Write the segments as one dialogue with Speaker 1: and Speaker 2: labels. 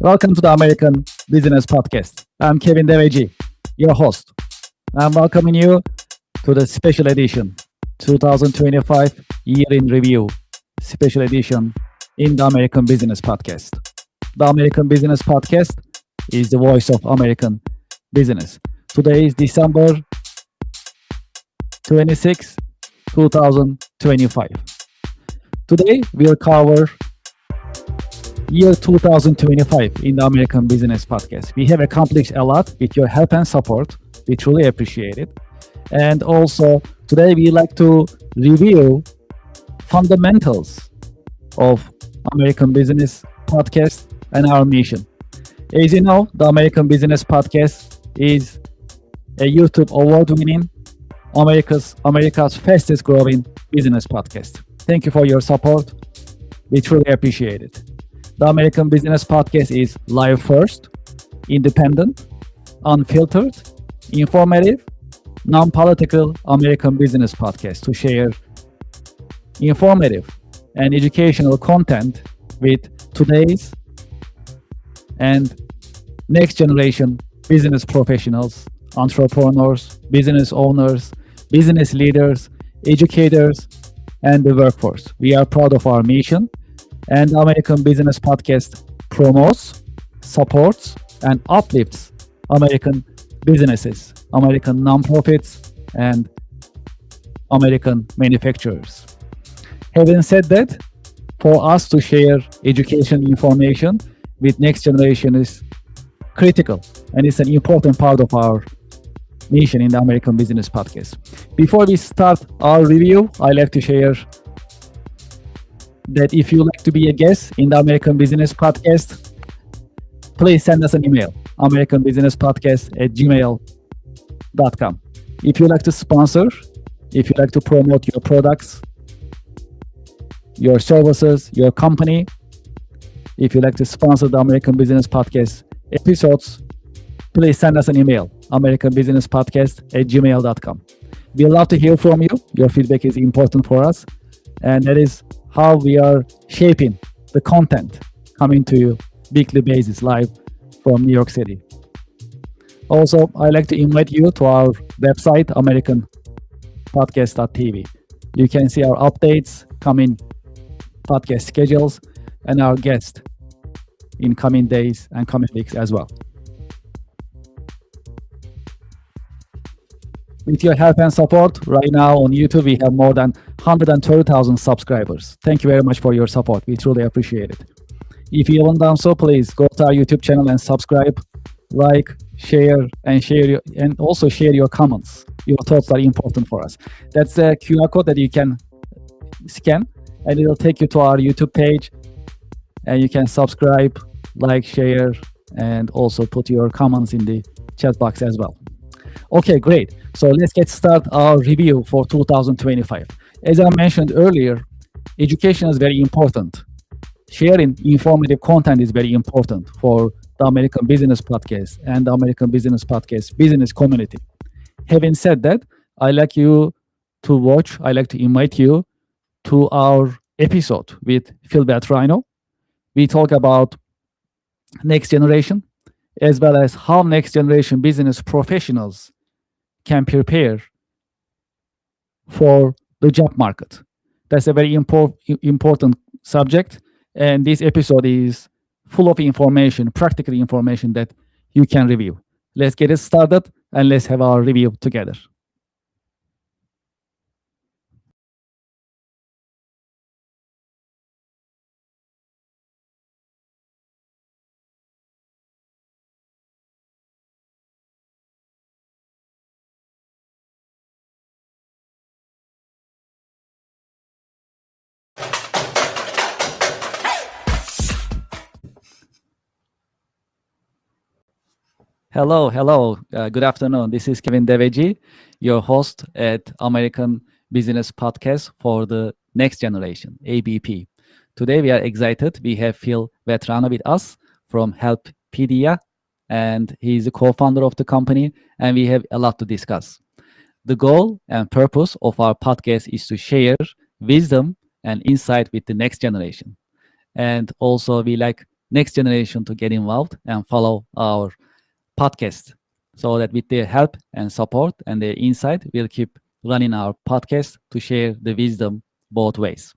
Speaker 1: Welcome to the American Business Podcast. I'm Kevin Devecioglu, your host. I'm welcoming you to the special edition, 2025 Year in Review special edition in the American Business Podcast. The American Business Podcast is the voice of American business. Today is December 26, 2025. Today we'll cover year 2025 in the American Business Podcast. We have accomplished a lot with your help and support. We truly appreciate it. And also today we like to review fundamentals of American Business Podcast and our mission. As you know, the American Business Podcast is a YouTube award-winning America's fastest growing business podcast. Thank you for your support. We truly appreciate it. The American Business Podcast is live first, independent, unfiltered, informative, non-political American business podcast to share informative and educational content with today's and next generation business professionals, entrepreneurs, business owners, business leaders, educators, and the workforce. We are proud of our mission, and the American Business Podcast promotes, supports, and uplifts American businesses, American nonprofits, and American manufacturers. Having said that, for us to share education information with next generation is critical, and it's an important part of our mission in the American Business Podcast. Before we start our review, I'd like to share that if you like to be a guest in the American Business Podcast, please send us an email, americanbusinesspodcast@gmail.com. If you like to sponsor, if you like to promote your products, your services, your company, if you like to sponsor the American Business Podcast episodes, please send us an email, americanbusinesspodcast@gmail.com. We love to hear from you. Your feedback is important for us, and that is how we are shaping the content coming to you weekly basis live from New York City. Also, I'd like to invite you to our website, americanpodcast.tv. You can see our updates, coming podcast schedules, and our guests in coming days and coming weeks as well. With your help and support, right now on YouTube, we have more than 130,000 subscribers. Thank you very much for your support. We truly appreciate it. If you haven't done so, please go to our YouTube channel and subscribe, like, share, and also share your comments. Your thoughts are important for us. That's a QR code that you can scan, and it'll take you to our YouTube page, and you can subscribe, like, share, and also put your comments in the chat box as well. Okay, great. So let's get started our review for 2025. As I mentioned earlier, education is very important. Sharing informative content is very important for the American Business Podcast and the American Business Podcast business community. Having said that, I'd like to invite you to our episode with Phil Beltrano. We talk about next generation, as well as how next generation business professionals can prepare for the job market. That's a very important subject, and this episode is full of information, practical information that you can review. Let's get it started, and let's have our review together. Hello. Good afternoon. This is Kevin Devecioglu, your host at American Business Podcast for the Next Generation, ABP. Today we are excited. We have Phil Beltrano with us from Helppedia, and he's the co-founder of the company, and we have a lot to discuss. The goal and purpose of our podcast is to share wisdom and insight with the next generation. And also we like next generation to get involved and follow our podcast, so that with their help and support and their insight, we'll keep running our podcast to share the wisdom both ways.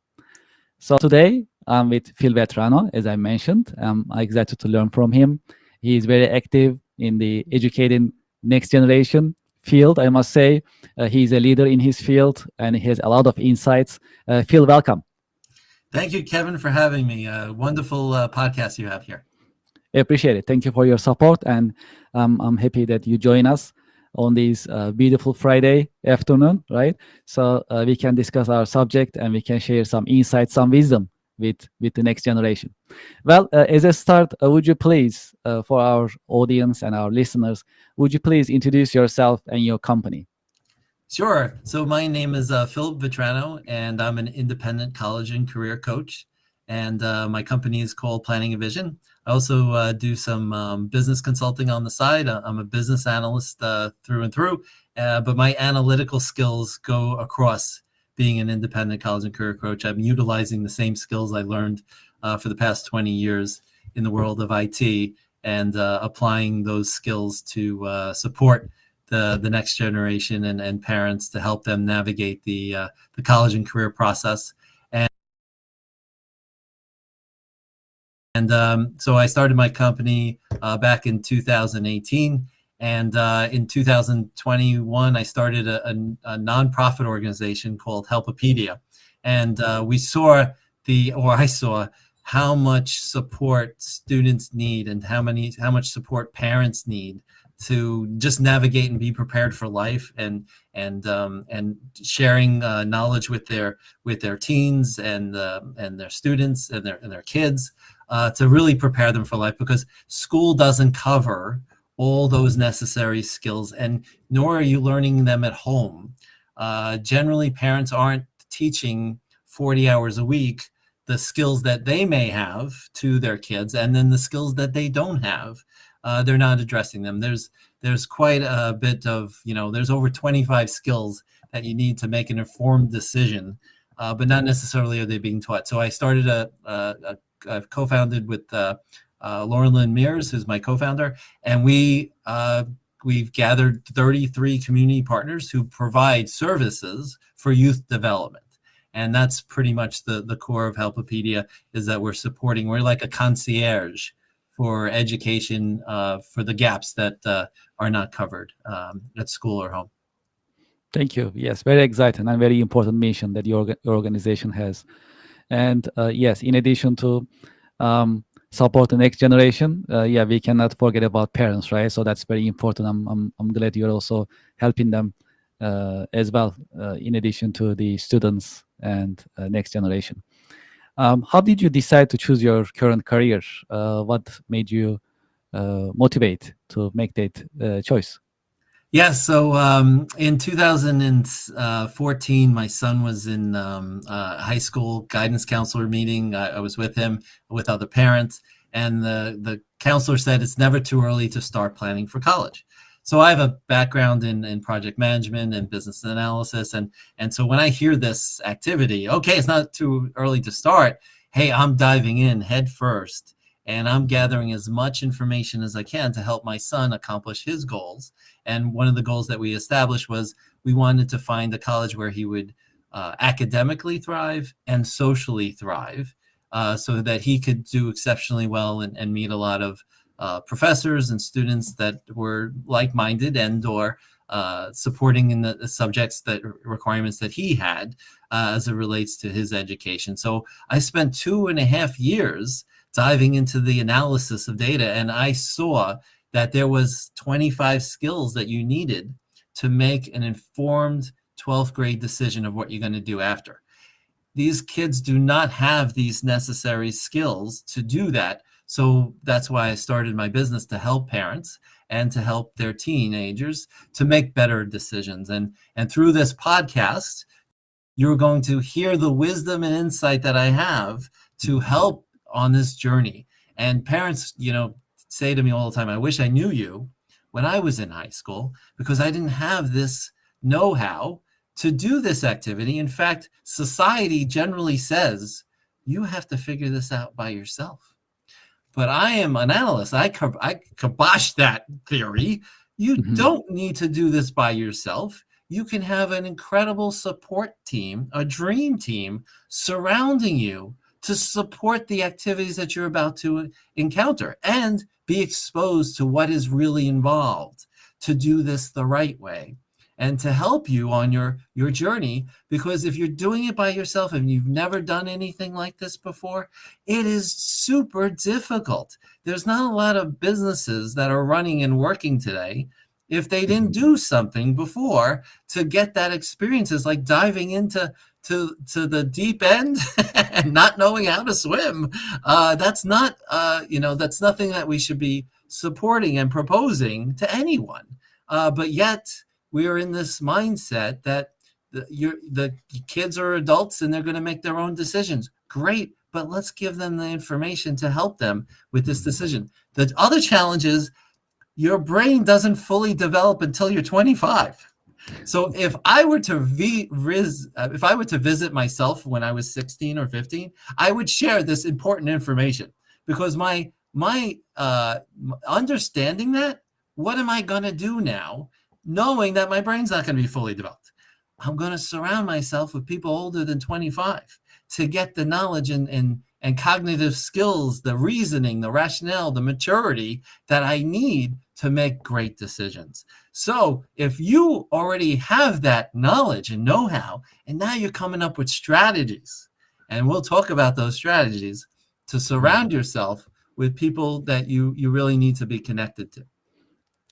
Speaker 1: So today I'm with Phil Vetrano, as I mentioned. I'm excited to learn from him. He is very active in the educating next generation field, I must say. He's a leader in his field and he has a lot of insights. Phil, welcome.
Speaker 2: Thank you, Kevin, for having me. Wonderful podcast you have here.
Speaker 1: I appreciate it. Thank you for your support, and I'm happy that you join us on this beautiful Friday afternoon, right? So we can discuss our subject and we can share some insights, some wisdom with the next generation. Well, as a start, would you please, for our audience and our listeners, would you please introduce yourself and your company?
Speaker 2: Sure. So my name is Philip Vetrano, and I'm an independent college and career coach. And my company is called Planning a Vision. I also do some business consulting on the side. I'm a business analyst through and through, but my analytical skills go across being an independent college and career coach. I'm utilizing the same skills I learned for the past 20 years in the world of IT, and applying those skills to support the next generation and parents, to help them navigate the college and career process. And so I started my company back in 2018. And in 2021, I started a nonprofit organization called Helpopedia. And I saw how much support students need and how much support parents need to just navigate and be prepared for life, and sharing knowledge with their teens and their students and their kids, to really prepare them for life, because school doesn't cover all those necessary skills, and nor are you learning them at home. Generally, parents aren't teaching 40 hours a week the skills that they may have to their kids, and then the skills that they don't have, they're not addressing them. There's quite a bit of, there's over 25 skills that you need to make an informed decision, but not necessarily are they being taught. So I started I've co-founded with Lauren Lynn Mears, who's my co-founder, and we've gathered 33 community partners who provide services for youth development. And that's pretty much the core of Helpopedia, is that we're like a concierge for education, for the gaps that are not covered at school or home.
Speaker 1: Thank you. Yes, very exciting and very important mission that your organization has. And yes, in addition to support the next generation, we cannot forget about parents, right? So that's very important. I'm glad you're also helping them as well, in addition to the students and next generation. How did you decide to choose your current career? What made you motivate to make that choice?
Speaker 2: Yeah, so in 2014, my son was in high school guidance counselor meeting. I was with him, with other parents, and the counselor said it's never too early to start planning for college. So I have a background in project management and business analysis, and so when I hear this activity, okay, it's not too early to start. Hey, I'm diving in head first, and I'm gathering as much information as I can to help my son accomplish his goals. And one of the goals that we established was we wanted to find a college where he would academically thrive and socially thrive, so that he could do exceptionally well and meet a lot of professors and students that were like-minded and or supporting in the subjects, that requirements that he had as it relates to his education. So I spent 2.5 years diving into the analysis of data, and I saw that there was 25 skills that you needed to make an informed 12th grade decision of what you're going to do after. These kids do not have these necessary skills to do that. So that's why I started my business, to help parents and to help their teenagers to make better decisions. And through this podcast, you're going to hear the wisdom and insight that I have to help on this journey. And parents, say to me all the time, I wish I knew you when I was in high school, because I didn't have this know-how to do this activity. In fact, society generally says you have to figure this out by yourself. but I am an analyst. I kibosh that theory. You don't need to do this by yourself. You can have an incredible support team, a dream team surrounding you to support the activities that you're about to encounter and be exposed to what is really involved to do this the right way and to help you on your journey. Because if you're doing it by yourself and you've never done anything like this before, it is super difficult. There's not a lot of businesses that are running and working today if they didn't do something before to get that experience. It's like diving into the deep end and not knowing how to swim. That's not, that's nothing that we should be supporting and proposing to anyone. But yet we are in this mindset that the kids are adults and they're going to make their own decisions. Great, but let's give them the information to help them with this decision. The other challenge is your brain doesn't fully develop until you're 25. So if I were to visit myself when I was 16 or 15, I would share this important information, because my understanding that, what am I going to do now, knowing that my brain's not going to be fully developed? I'm going to surround myself with people older than 25 to get the knowledge and cognitive skills, the reasoning, the rationale, the maturity that I need to make great decisions. So if you already have that knowledge and know-how, and now you're coming up with strategies, and we'll talk about those strategies to surround yourself with people that you really need to be connected to.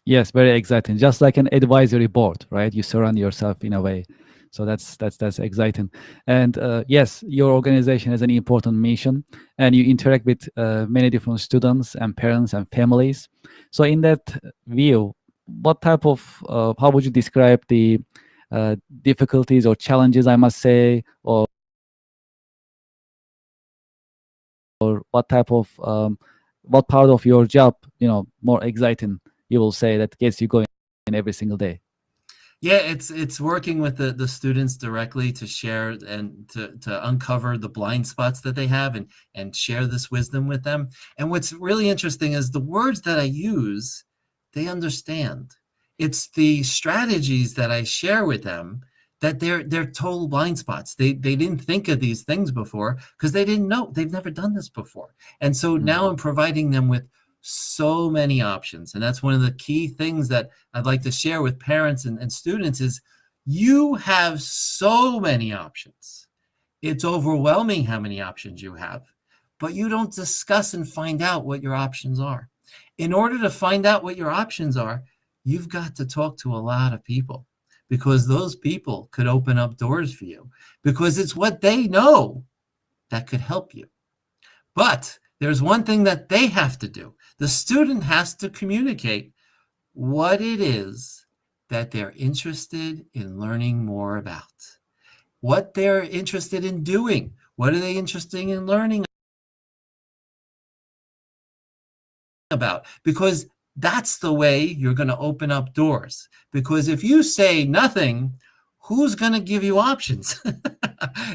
Speaker 1: Yes, very exciting. Just like an advisory board, right? You surround yourself in a way. So that's exciting. And yes, your organization has an important mission, and you interact with many different students and parents and families. So in that view, what type of, how would you describe the difficulties or challenges, I must say, or what type of, what part of your job, more exciting, you will say, that gets you going every single day?
Speaker 2: Yeah, it's working with the students directly to share and to uncover the blind spots that they have and share this wisdom with them. And what's really interesting is the words that I use, they understand. It's the strategies that I share with them that they're total blind spots. They didn't think of these things before because they didn't know. They've never done this before. And so now I'm providing them with so many options. And that's one of the key things that I'd like to share with parents and students is you have so many options. It's overwhelming how many options you have, but you don't discuss and find out what your options are. In order to find out what your options are, you've got to talk to a lot of people, because those people could open up doors for you, because it's what they know that could help you. But there's one thing that they have to do. The student has to communicate what it is that they're interested in learning more about, what they're interested in doing, what are they interested in learning about, because that's the way you're going to open up doors. Because if you say nothing, who's going to give you options?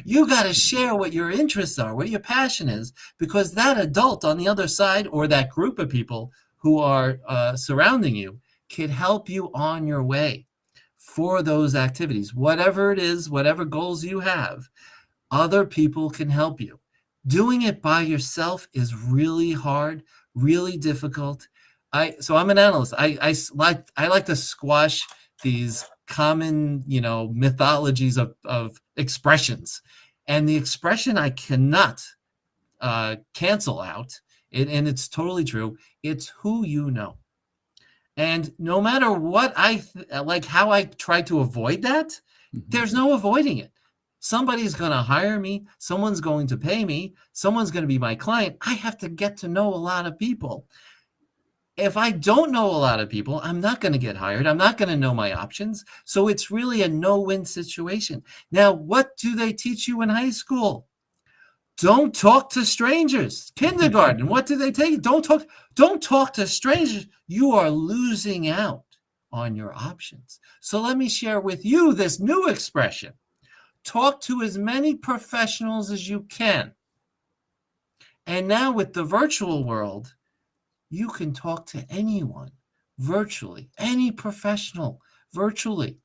Speaker 2: You got to share what your interests are, what your passion is, because that adult on the other side, or that group of people who are surrounding you, can help you on your way for those activities. Whatever it is, whatever goals you have, other people can help you. Doing it by yourself is really hard, really difficult. So I'm an analyst. I like to squash these common, mythologies of expressions. And the expression I cannot cancel out, and it's totally true, it's who you know. And no matter what how I try to avoid that, there's no avoiding it. Somebody's going to hire me. Someone's going to pay me. Someone's going to be my client. I have to get to know a lot of people. If I don't know a lot of people, I'm not going to get hired. I'm not going to know my options. So it's really a no-win situation. Now, what do they teach you in high school? Don't talk to strangers. Kindergarten, what do they take? Don't talk to strangers. You are losing out on your options. So let me share with you this new expression. Talk to as many professionals as you can. And now with the virtual world, you can talk to anyone virtually, any professional virtually.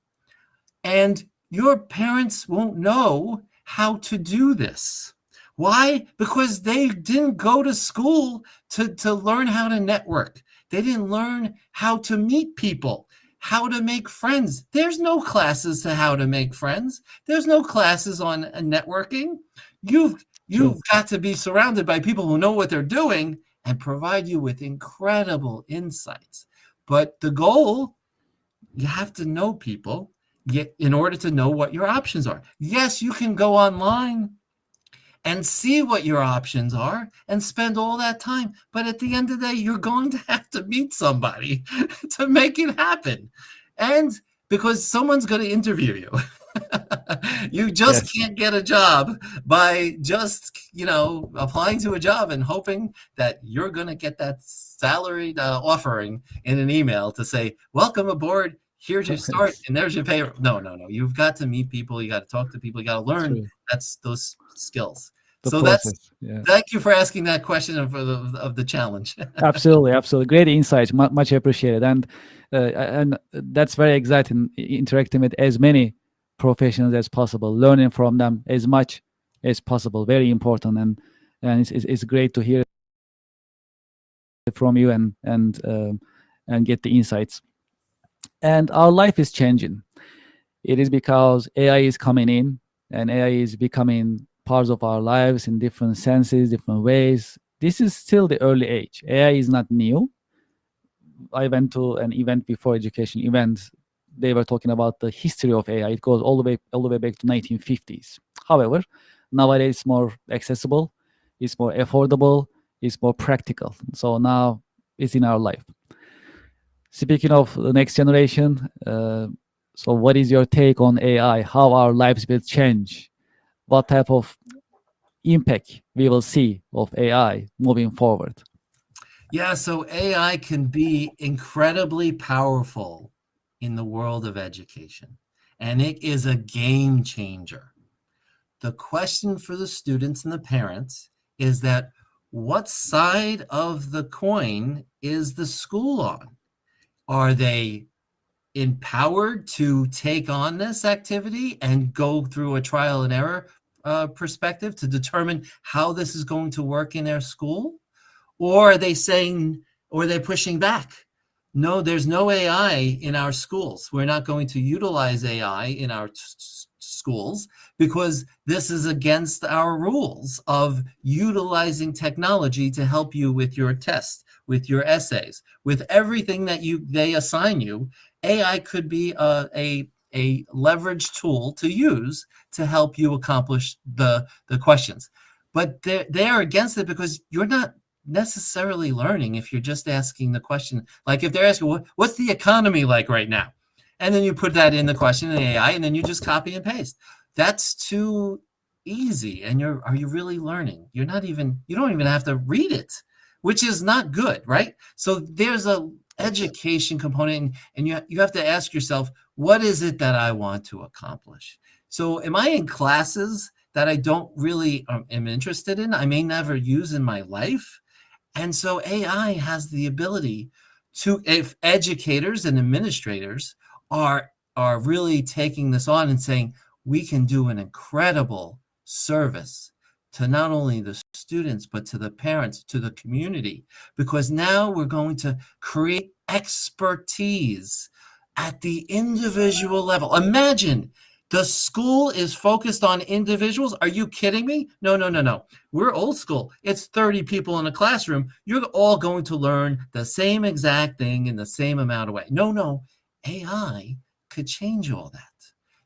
Speaker 2: And your parents won't know how to do this. Why? Because they didn't go to school to learn how to network. They didn't learn how to meet people, how to make friends. There's no classes to how to make friends. There's no classes on networking. You've
Speaker 1: True.
Speaker 2: got to be surrounded by people who know what they're doing and provide you with incredible insights. But the goal, you have to know people in order to know what your options are. Yes, you can go online and see what your options are and spend all that time. But at the end of the day, you're going to have to meet somebody to make it happen. And because someone's going to interview you. You just
Speaker 1: Yes.
Speaker 2: can't get a job by just, applying to a job and hoping that you're going to get that salaried offering in an email to say, welcome aboard. Here's your start,
Speaker 1: Yes.
Speaker 2: and there's your pay. No. You've got to meet people. You got to talk to people. You got to learn
Speaker 1: True.
Speaker 2: those skills.
Speaker 1: The
Speaker 2: So
Speaker 1: process. Yeah.
Speaker 2: thank you for asking that question of the challenge.
Speaker 1: Absolutely, absolutely. Great insights. Much appreciated. And that's very exciting. Interacting with as many professionals as possible, learning from them as much as possible. Very important. And it's great to hear from you and get the insights. And our life is changing. It is because AI is coming in, and AI is becoming parts of our lives in different senses, different ways. This is still the early age. AI is not new. I went to an event before education event. They were talking about the history of AI. It goes all the way back to 1950s. However, nowadays it's more accessible, it's more affordable, it's more practical. So now it's in our life. Speaking of the next generation, so what is your take on AI? How our lives will change? What type of impact we will see of AI moving forward?
Speaker 2: Yeah, so AI can be incredibly powerful in the world of education, and it is a game changer. The question for the students and the parents is that what side of the coin is the school on? Are they empowered to take on this activity and go through a trial and error perspective to determine how this is going to work in their school? Or are they saying, or are they pushing back? No, there's no AI in our schools. We're not going to utilize AI in our schools because this is against our rules of utilizing technology to help you with your tests, with your essays, with everything that they assign you. AI could be a leverage tool to use to help you accomplish the questions. But they are against it because you're not necessarily learning if you're just asking the question. Like if they're asking, what's the economy like right now? And then you put that in the question in AI, and then you just copy and paste. That's too easy. And are you really learning? You don't even have to read it, which is not good, right? So there's a education component, and you have to ask yourself, what is it that I want to accomplish? So am I in classes that I don't really am interested in? I may never use in my life. And so AI has the ability to, if educators and administrators are really taking this on and saying, we can do an incredible service to not only the students, but to the parents, to the community, because now we're going to create expertise at the individual level. Imagine the school is focused on individuals. Are you kidding me? No. We're old school. It's 30 people in a classroom. You're all going to learn the same exact thing in the same amount of way. No. AI could change all that.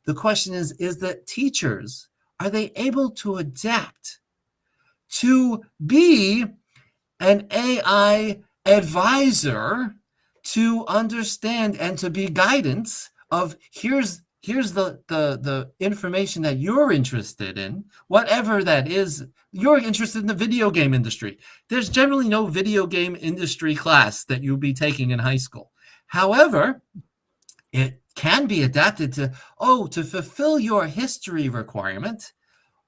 Speaker 2: The question is that teachers, are they able to adapt to be an AI advisor to understand and to be guidance of here's the information that you're interested in, whatever that is. You're interested in the video game industry. There's generally no video game industry class that you'll be taking in high school. However, it can be adapted to fulfill your history requirement.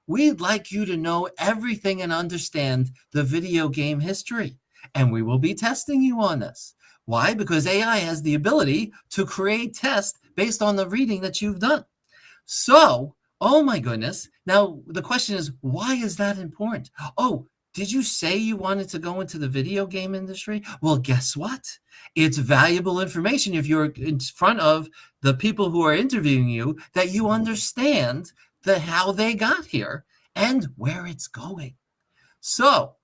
Speaker 2: We'd like you to know everything and understand the video game history. And we will be testing you on this. Why? Because AI has the ability to create tests based on the reading that you've done. So, oh my goodness. Now, the question is, why is that important? Oh, did you say you wanted to go into the video game industry? Well, guess what? It's valuable information if you're in front of the people who are interviewing you, that you understand how they got here and where it's going. So,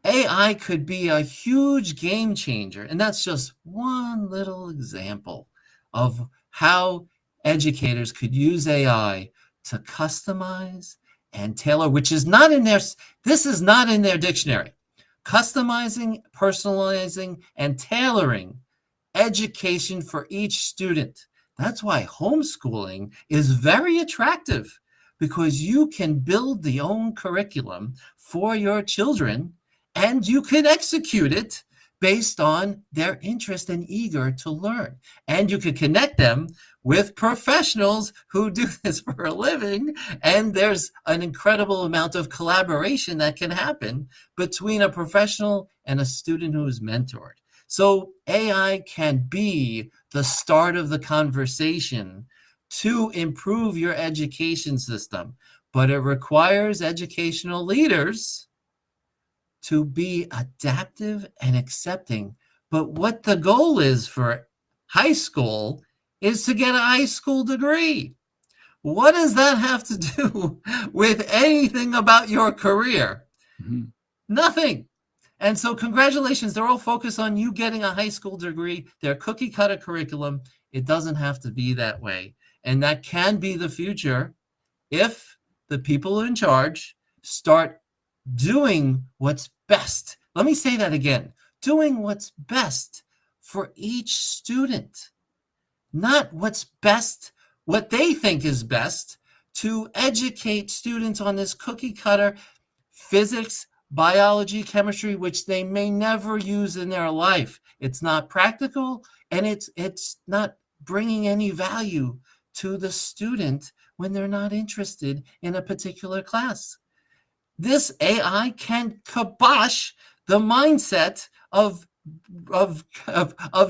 Speaker 2: AI could be a huge game changer. And that's just one little example of how educators could use AI to customize and tailor, which is not in their, this is not in their dictionary. Customizing, personalizing, and tailoring education for each student. That's why homeschooling is very attractive, because you can build the own curriculum for your children and you can execute it based on their interest and eager to learn. And you can connect them with professionals who do this for a living. And there's an incredible amount of collaboration that can happen between a professional and a student who is mentored. So AI can be the start of the conversation to improve your education system, but it requires educational leaders to be adaptive and accepting. But what the goal is for high school is to get a high school degree. What does that have to do with anything about your career?
Speaker 1: Mm-hmm.
Speaker 2: Nothing. And so congratulations, they're all focused on you getting a high school degree, their cookie cutter curriculum. It doesn't have to be that way. And that can be the future if the people in charge start doing what's best. Let me say that again. Doing what's best for each student, not what's best, what they think is best, to educate students on this cookie cutter physics, biology, chemistry, which they may never use in their life. It's not practical, and it's not bringing any value to the student when they're not interested in a particular class. This AI can kibosh the mindset of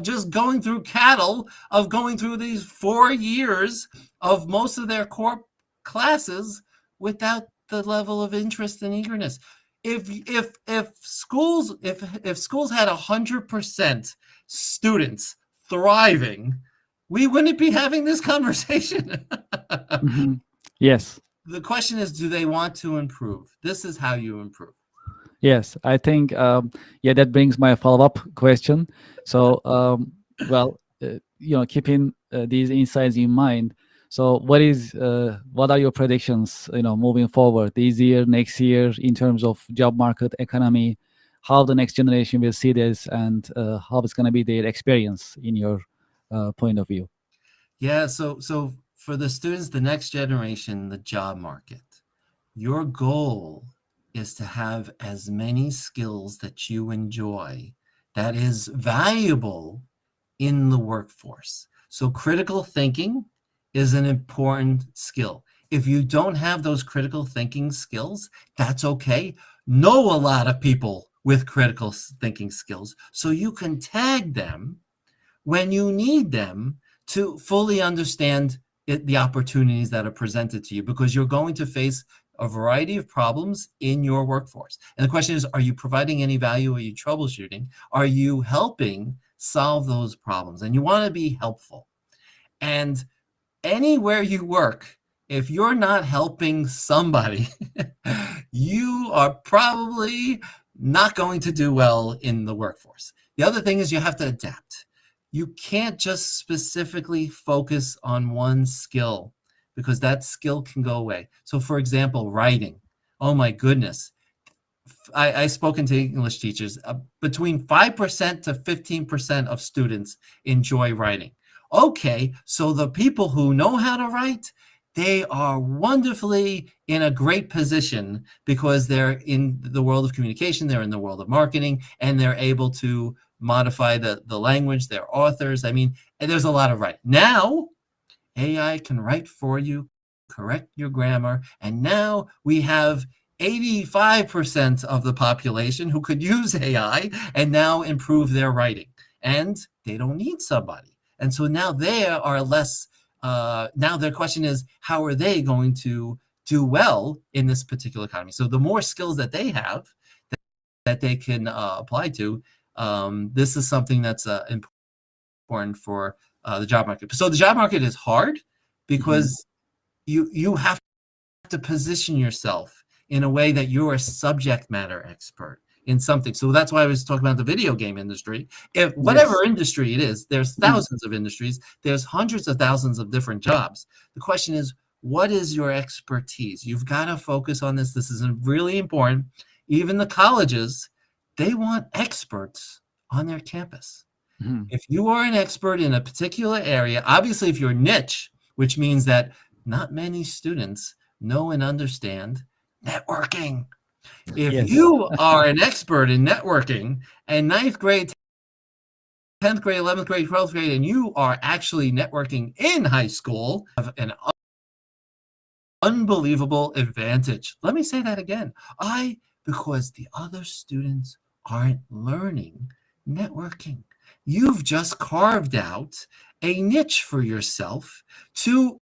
Speaker 2: just going through cattle, of going through these 4 years of most of their core classes without the level of interest and eagerness. If schools had 100% students thriving, we wouldn't be having this conversation.
Speaker 1: Mm-hmm. Yes.
Speaker 2: The question is, do they want to improve? This is how you improve.
Speaker 1: Yes, I think, yeah, that brings my follow-up question. So, keeping these insights in mind, so what are your predictions, moving forward this year, next year, in terms of job market, economy, how the next generation will see this, and how it's going to be their experience in your point of view?
Speaker 2: Yeah, so for the students, the next generation, the job market, your goal is to have as many skills that you enjoy that is valuable in the workforce. So critical thinking is an important skill. If you don't have those critical thinking skills, that's okay. Know a lot of people with critical thinking skills so you can tag them when you need them to fully understand the opportunities that are presented to you, because you're going to face a variety of problems in your workforce. And the question is, are you providing any value? Are you troubleshooting? Are you helping solve those problems? And you want to be helpful. And anywhere you work, if you're not helping somebody, you are probably not going to do well in the workforce. The other thing is you have to adapt. You can't just specifically focus on one skill, because that skill can go away. So for example, writing. Oh my goodness. I've spoken to English teachers. Between 5% to 15% of students enjoy writing. Okay, so the people who know how to write, they are wonderfully in a great position, because they're in the world of communication, they're in the world of marketing, and they're able to modify the language, they're authors. I mean, and there's a lot of writing. Now, AI can write for you, correct your grammar, and now we have 85% of the population who could use AI and now improve their writing. And they don't need somebody. And so now they are less, now their question is, how are they going to do well in this particular economy? So the more skills that they have that they can apply to, this is something that's important for the job market. So the job market is hard because you have to position yourself in a way that you're a subject matter expert in something. So that's why I was talking about the video game industry. If whatever industry it is, there's thousands of industries, there's hundreds of thousands of different jobs. The question is, what is your expertise? You've got to focus on this. This is really important. Even the colleges, they want experts on their campus. If you are an expert in a particular area, obviously if you're niche, which means that not many students know and understand networking. If you are an expert in networking and 9th grade, 10th grade, 11th grade, 12th grade, and you are actually networking in high school, have an unbelievable advantage. Let me say that again. Because the other students aren't learning networking. You've just carved out a niche for yourself to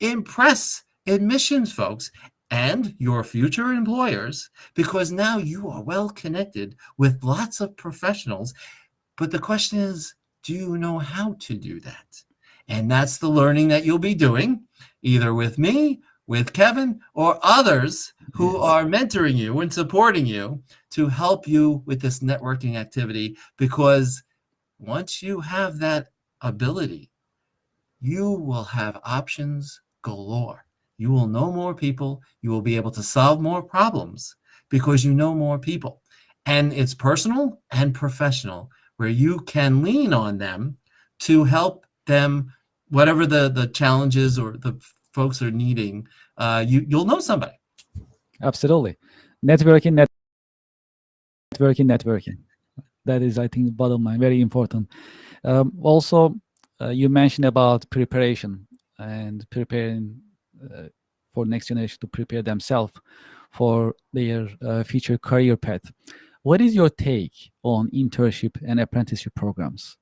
Speaker 2: impress admissions folks and your future employers, because now you are well connected with lots of professionals. But the question is, do you know how to do that? And that's the learning that you'll be doing, either with me, with Kevin, or others who are mentoring you and supporting you to help you with this networking activity. Because once you have that ability, you will have options galore. You will know more people. You will be able to solve more problems because you know more people. And it's personal and professional, where you can lean on them to help them, whatever the challenges or the folks are needing. You'll know somebody.
Speaker 1: Absolutely. Networking. That is, I think, bottom line, very important. Also, you mentioned about preparation and preparing for next generation to prepare themselves for their future career path. What is your take on internship and apprenticeship programs?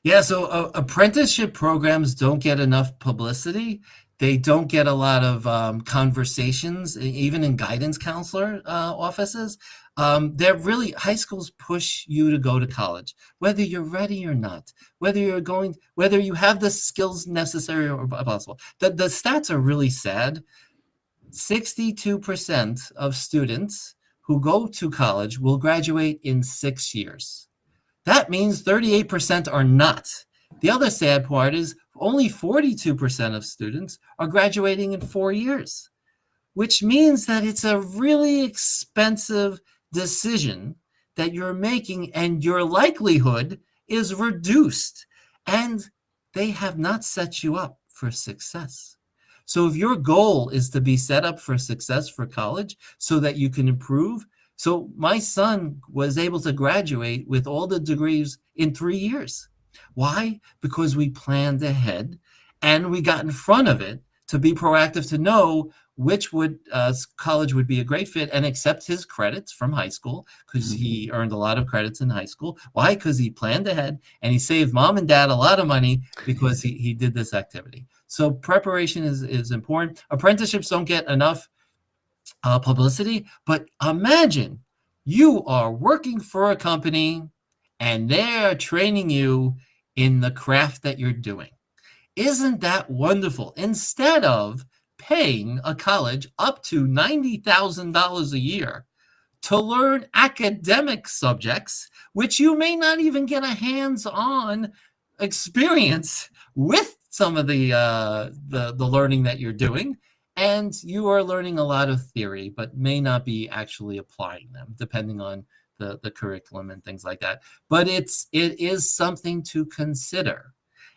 Speaker 2: Yeah, so apprenticeship programs don't get enough publicity. They don't get a lot of conversations, even in guidance counselor offices. They're really, high schools push you to go to college, whether you're ready or not, whether you have the skills necessary or possible. The stats are really sad. 62% of students who go to college will graduate in 6 years. That means 38% are not. The other sad part is only 42% of students are graduating in 4 years, which means that it's a really expensive decision that you're making, and your likelihood is reduced, and they have not set you up for success. So if your goal is to be set up for success for college so that you can improve, so my son was able to graduate with all the degrees in 3 years. Why? Because we planned ahead and we got in front of it to be proactive, to know which college would be a great fit and accept his credits from high school, because he earned a lot of credits in high school. Why? Because he planned ahead and he saved mom and dad a lot of money because he did this activity. So preparation is important. Apprenticeships don't get enough publicity, but imagine you are working for a company and they're training you in the craft that you're doing. Isn't that wonderful? Instead of paying a college up to $90,000 a year to learn academic subjects, which you may not even get a hands-on experience with some of the learning that you're doing, and you are learning a lot of theory, but may not be actually applying them, depending on the curriculum and things like that. But it is something to consider.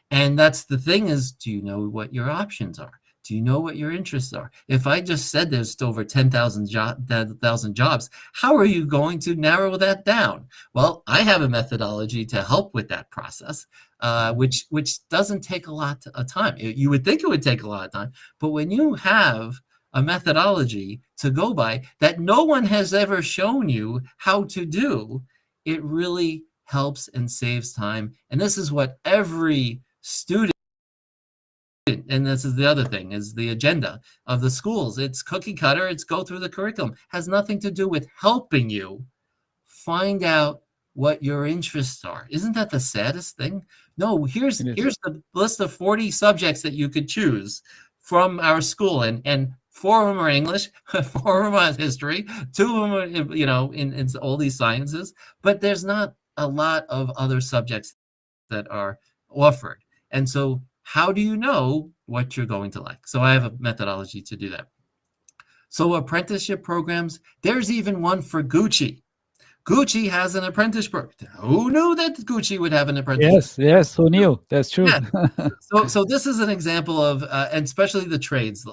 Speaker 2: And that's the thing is, do you know what your options are? Do you know what your interests are? If I just said there's over 10,000 jobs, how are you going to narrow that down? Well, I have a methodology to help with that process, which doesn't take a lot of time. You would think it would take a lot of time, but when you have a methodology to go by that no one has ever shown you how to do, it really helps and saves time. And this is what every student, and this is the other thing, is the agenda of the schools. It's cookie cutter. It's go through the curriculum. Has nothing to do with helping you find out what your interests are. Isn't that the saddest thing? No, here's the list of 40 subjects that you could choose from our school, and 4 of them are English, 4 of them are history, 2 of them are, in all these sciences, but there's not a lot of other subjects that are offered. And so how do you know what you're going to like? So I have a methodology to do that. So apprenticeship programs, there's even one for Gucci. Gucci has an apprentice program. Who knew that Gucci would have an apprentice?
Speaker 1: Yes, who knew? That's true.
Speaker 2: Yeah. So this is an example of, and especially the trades.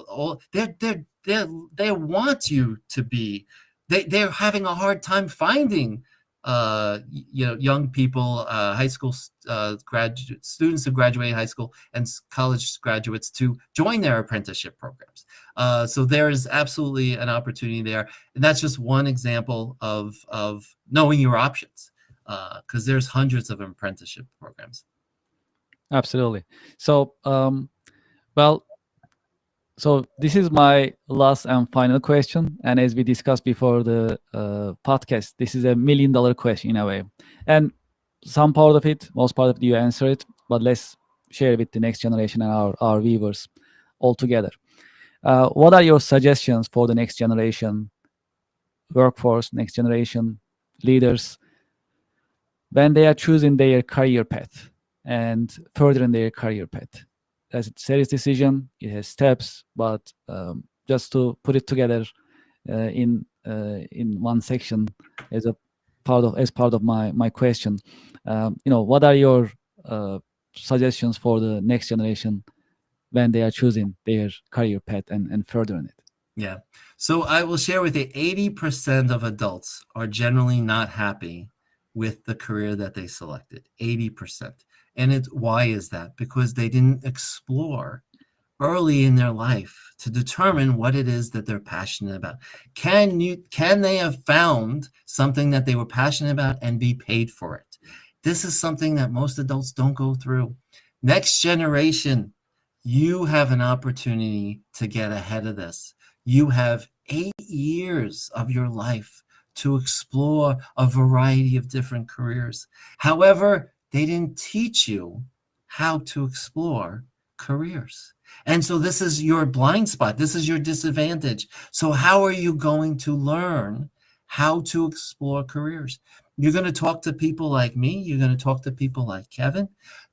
Speaker 2: They want you to be. They're having a hard time finding, young people, high school graduate students who graduate high school and college graduates to join their apprenticeship programs. So there is absolutely an opportunity there, and that's just one example of knowing your options, because there's hundreds of apprenticeship programs.
Speaker 1: Absolutely. So, well, so this is my last and final question. And as we discussed before the podcast, this is $1 million question in a way. And some part of it, most part of it, you answer it, but let's share it with the next generation and our viewers all together. What are your suggestions for the next generation workforce, next generation leaders, when they are choosing their career path and furthering their career path? That's a serious decision. It has steps, but just to put it together in one section as part of my question, what are your suggestions for the next generation when they are choosing their career path and furthering it?
Speaker 2: Yeah. So I will share with you, 80% of adults are generally not happy with the career that they selected. 80%. And why is that? Because they didn't explore early in their life to determine what it is that they're passionate about. Can they have found something that they were passionate about and be paid for it? This is something that most adults don't go through. Next generation, you have an opportunity to get ahead of this. You have 8 years of your life to explore a variety of different careers. However, they didn't teach you how to explore careers. And so this is your blind spot. This is your disadvantage. So how are you going to learn how to explore careers? You're going to talk to people like me. You're going to talk to people like Kevin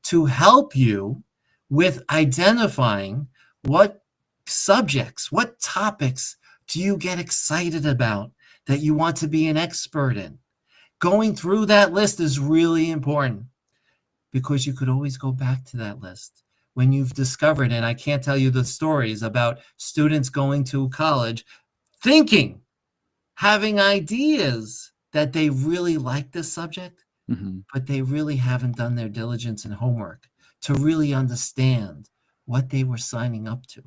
Speaker 2: to help you with identifying what subjects, what topics do you get excited about that you want to be an expert in. Going through that list is really important, because you could always go back to that list when you've discovered, and I can't tell you the stories about students going to college thinking, having ideas that they really like this subject, but they really haven't done their diligence and homework to really understand what they were signing up to.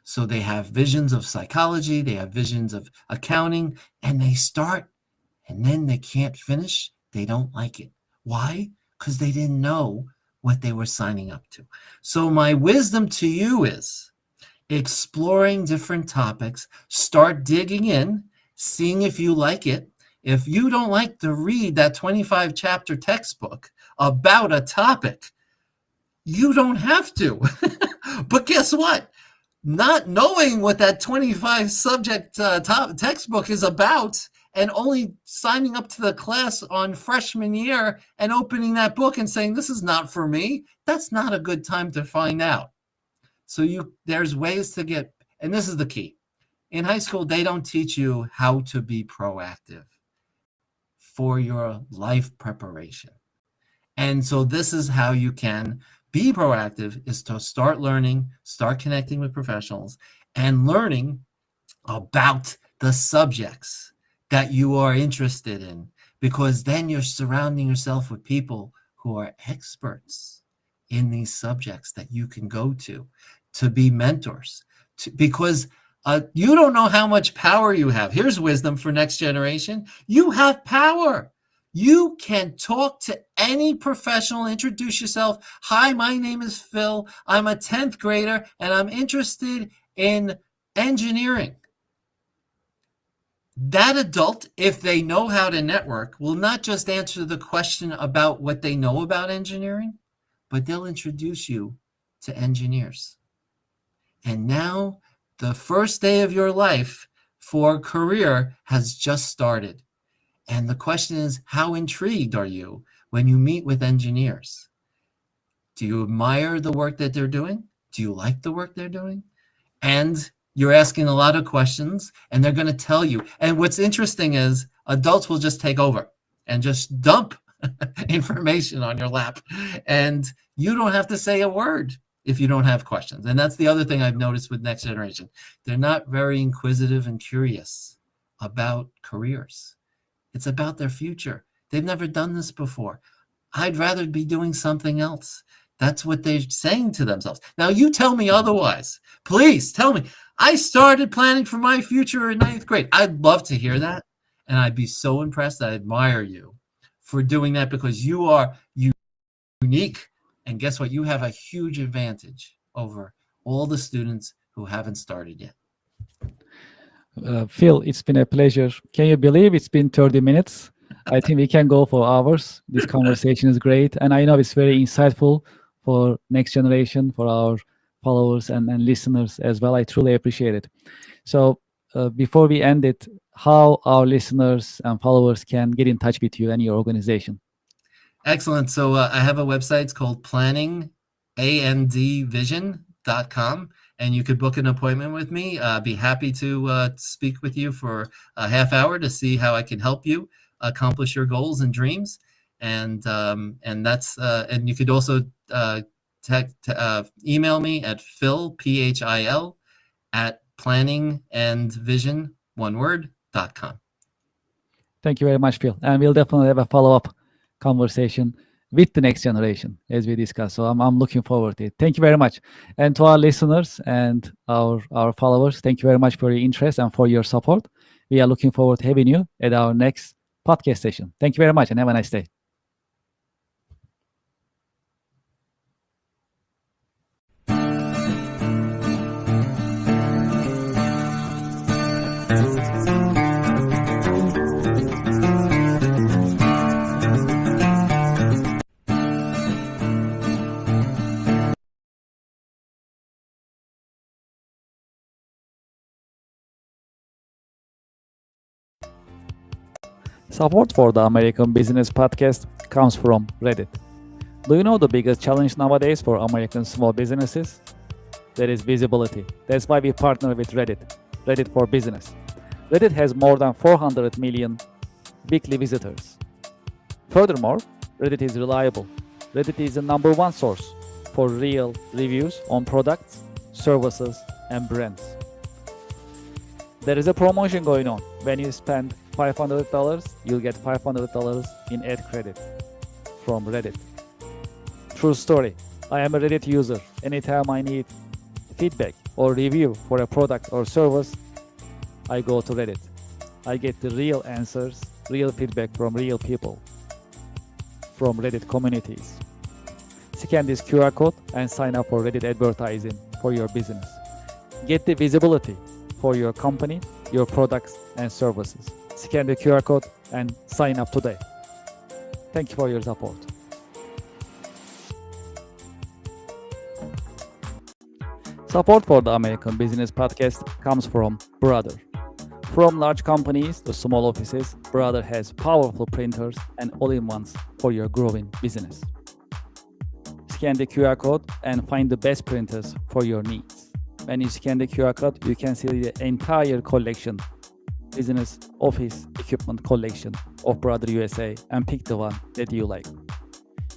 Speaker 2: So they have visions of psychology, they have visions of accounting, and they start, and then they can't finish. They don't like it. Why? Because they didn't know what they were signing up to. So my wisdom to you is exploring different topics, start digging in, seeing if you like it. If you don't like to read that 25 chapter textbook about a topic, you don't have to. But guess what? Not knowing what that 25 subject textbook is about and only signing up to the class on freshman year and opening that book and saying, this is not for me, that's not a good time to find out. So there's ways to get, and this is the key. In high school, they don't teach you how to be proactive for your life preparation. And so this is how you can be proactive, is to start learning, start connecting with professionals, and learning about the subjects that you are interested in, because then you're surrounding yourself with people who are experts in these subjects that you can go to be mentors. Because You don't know how much power you have. Here's wisdom for next generation. You have power. You can talk to any professional, introduce yourself. Hi, my name is Phil. I'm a 10th grader and I'm interested in engineering. That adult, if they know how to network, will not just answer the question about what they know about engineering, but they'll introduce you to engineers. And now the first day of your life for a career has just started. And the question is, how intrigued are you when you meet with engineers? Do you admire the work that they're doing? Do you like the work they're doing? And you're asking a lot of questions and they're going to tell you. And what's interesting is adults will just take over and just dump information on your lap. And you don't have to say a word if you don't have questions. And that's the other thing I've noticed with next generation. They're not very inquisitive and curious about careers. It's about their future. They've never done this before. I'd rather be doing something else. That's what they're saying to themselves. Now, you tell me otherwise. Please tell me. I started planning for my future in 9th grade. I'd love to hear that. And I'd be so impressed. I admire you for doing that because you are unique. And guess what? You have a huge advantage over all the students who haven't started yet.
Speaker 1: Phil, it's been a pleasure. Can you believe it's been 30 minutes? I think we can go for hours. This conversation is great. And I know it's very insightful for next generation, for our followers and listeners as well. I truly appreciate it. So before we end it, how our listeners and followers can get in touch with you and your organization?
Speaker 2: Excellent. So I have a website. It's called planningandvision.com. And you could book an appointment with me. Be happy to speak with you for a half hour to see how I can help you accomplish your goals and dreams. And that's and you could also email me at Phil, PHIL, at planningandvision.com.
Speaker 1: Thank you very much, Phil. And we'll definitely have a follow-up conversation with the next generation as we discuss. So I'm looking forward to it. Thank you very much. And to our listeners and our followers, thank you very much for your interest and for your support. We are looking forward to having you at our next podcast session. Thank you very much and have a nice day. Support for the American Business Podcast comes from Reddit. Do you know the biggest challenge nowadays for American small businesses? That is visibility. That's why we partner with Reddit, Reddit for Business. Reddit has more than 400 million weekly visitors. Furthermore, Reddit is reliable. Reddit is the #1 source for real reviews on products, services, and brands. There is a promotion going on. When you spend $500, you'll get $500 in ad credit from Reddit. True story. I am a Reddit user. Anytime I need feedback or review for a product or service, I go to Reddit. I get the real answers, real feedback from real people, from Reddit communities. Scan this QR code and sign up for Reddit advertising for your business. Get the visibility for your company, your products and services. Scan the QR code and sign up today. Thank you for your support. Support for the American Business Podcast comes from Brother. From large companies to small offices, Brother has powerful printers and all-in-ones for your growing business. Scan the QR code and find the best printers for your needs. When you scan the QR code, you can see the entire collection, business office equipment collection of Brother USA, and pick the one that you like.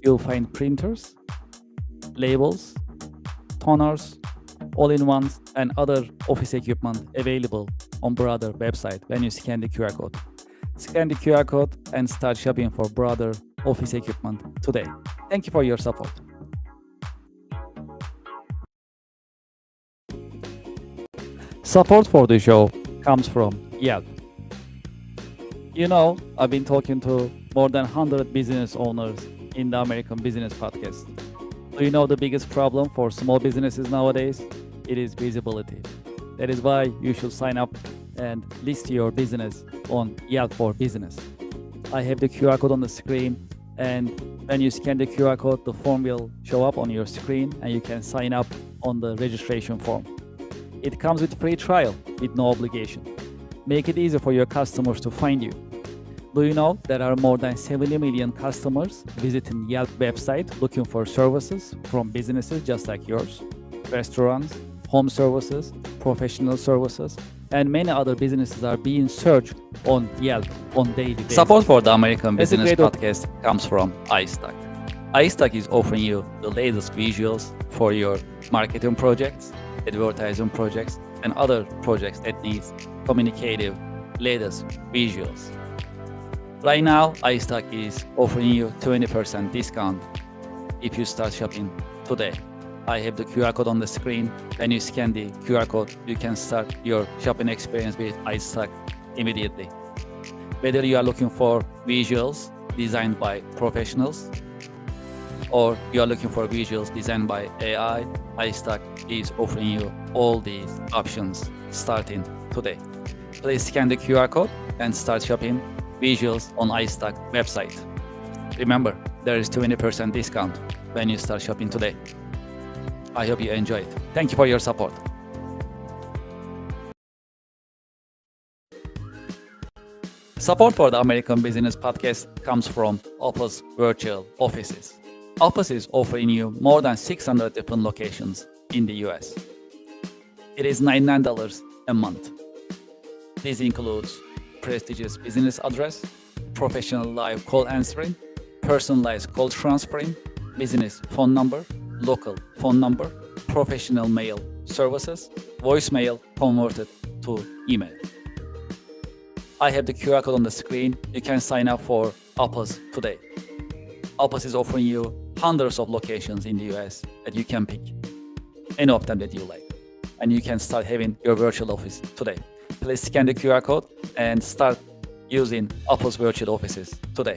Speaker 1: You'll find printers, labels, toners, all-in-ones, and other office equipment available on Brother website when you scan the QR code. Scan the QR code and start shopping for Brother office equipment today. Thank you for your support. Support for the show comes from Yelp. You know, I've been talking to more than 100 business owners in the American Business Podcast. Do you know the biggest problem for small businesses nowadays? It is visibility. That is why you should sign up and list your business on Yelp for Business. I have the QR code on the screen, and when you scan the QR code, the form will show up on your screen and you can sign up on the registration form. It comes with free trial with no obligation. Make it easy for your customers to find you. Do you know there are more than 70 million customers visiting Yelp website looking for services from businesses just like yours? Restaurants, home services, professional services, and many other businesses are being searched on Yelp on daily basis. Support for the American Business Podcast comes from iStack. iStack is offering you the latest visuals for your marketing projects, advertising projects, and other projects that need communicative latest visuals. Right now, iStack is offering you 20% discount if you start shopping today. I have the QR code on the screen. When you scan the QR code, you can start your shopping experience with iStack immediately. Whether you are looking for visuals designed by professionals or you are looking for visuals designed by AI, iStack is offering you all these options starting today. Please scan the QR code and start shopping visuals on iStack website. Remember, there is 20% discount when you start shopping today. I hope you enjoy it. Thank you for your support. Support for the American Business Podcast comes from Office Virtual Offices. Office is offering you more than 600 different locations in the US. It is $99 a month. This includes prestigious business address, professional live call answering, personalized call transferring, business phone number, local phone number, professional mail services, voicemail converted to email. I have the QR code on the screen. You can sign up for Office today. Office is offering you hundreds of locations in the US that you can pick any of them that you like. And you can start having your virtual office today. Please scan the QR code and start using Office Virtual Offices today.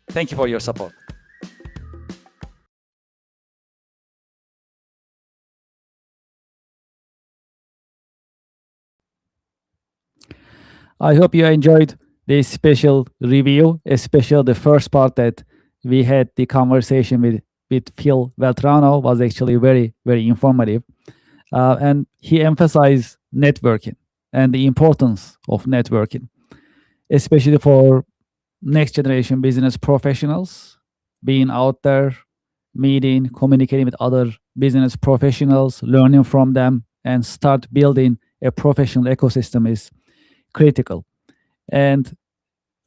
Speaker 1: Thank you for your support. I hope you enjoyed this special review, especially the first part that we had the conversation with Phil Veltrano was actually very, very informative. And he emphasized networking and the importance of networking, especially for next generation business professionals, being out there, meeting, communicating with other business professionals, learning from them, and start building a professional ecosystem is critical. And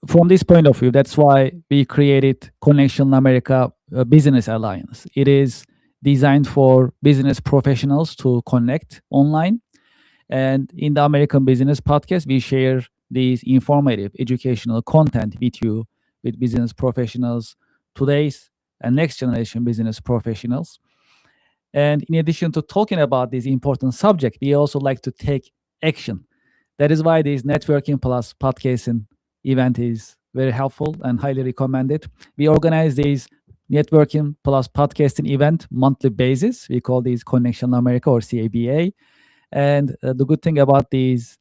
Speaker 1: from this point of view, that's why we created Connectional America Business Alliance. It is designed for business professionals to connect online. And in the American Business Podcast, we share these informative educational content with you, with business professionals, today's and next generation business professionals. And in addition to talking about this important subject, we also like to take action. That is why this networking plus podcasting event is very helpful and highly recommended. We organize these networking plus podcasting event monthly basis. We call these Connectional America or CABA. And the good thing about these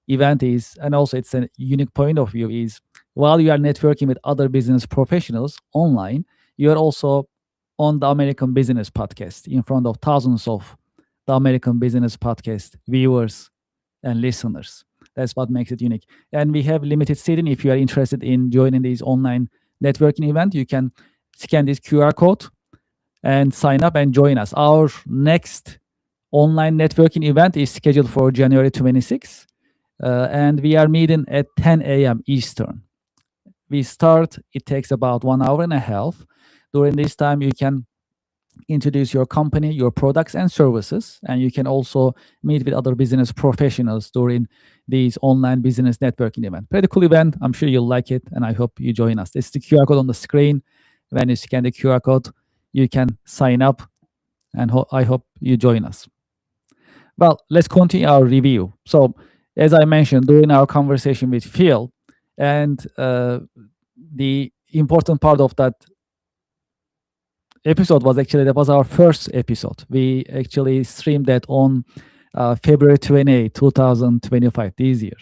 Speaker 1: event is, and also it's a unique point of view, is while you are networking with other business professionals online, you are also on the American Business Podcast in front of thousands of the American Business Podcast viewers and listeners. That's what makes it unique. And we have limited seating. If you are interested in joining this online networking event, you can scan this QR code and sign up and join us. Our next online networking event is scheduled for January 26th, and we are meeting at 10 a.m. Eastern. We start, it takes about 1 hour and a half. During this time, you can introduce your company, your products and services, and you can also meet with other business professionals during these online business networking event. Pretty cool event. I'm sure you'll like it, and I hope you join us. It's the QR code on the screen. When you scan the QR code, you can sign up, and I hope you join us. Well, let's continue our review. So, as I mentioned during our conversation with Phil, and the important part of that episode was actually that was our first episode. We actually streamed that on February 28, 2025, this year.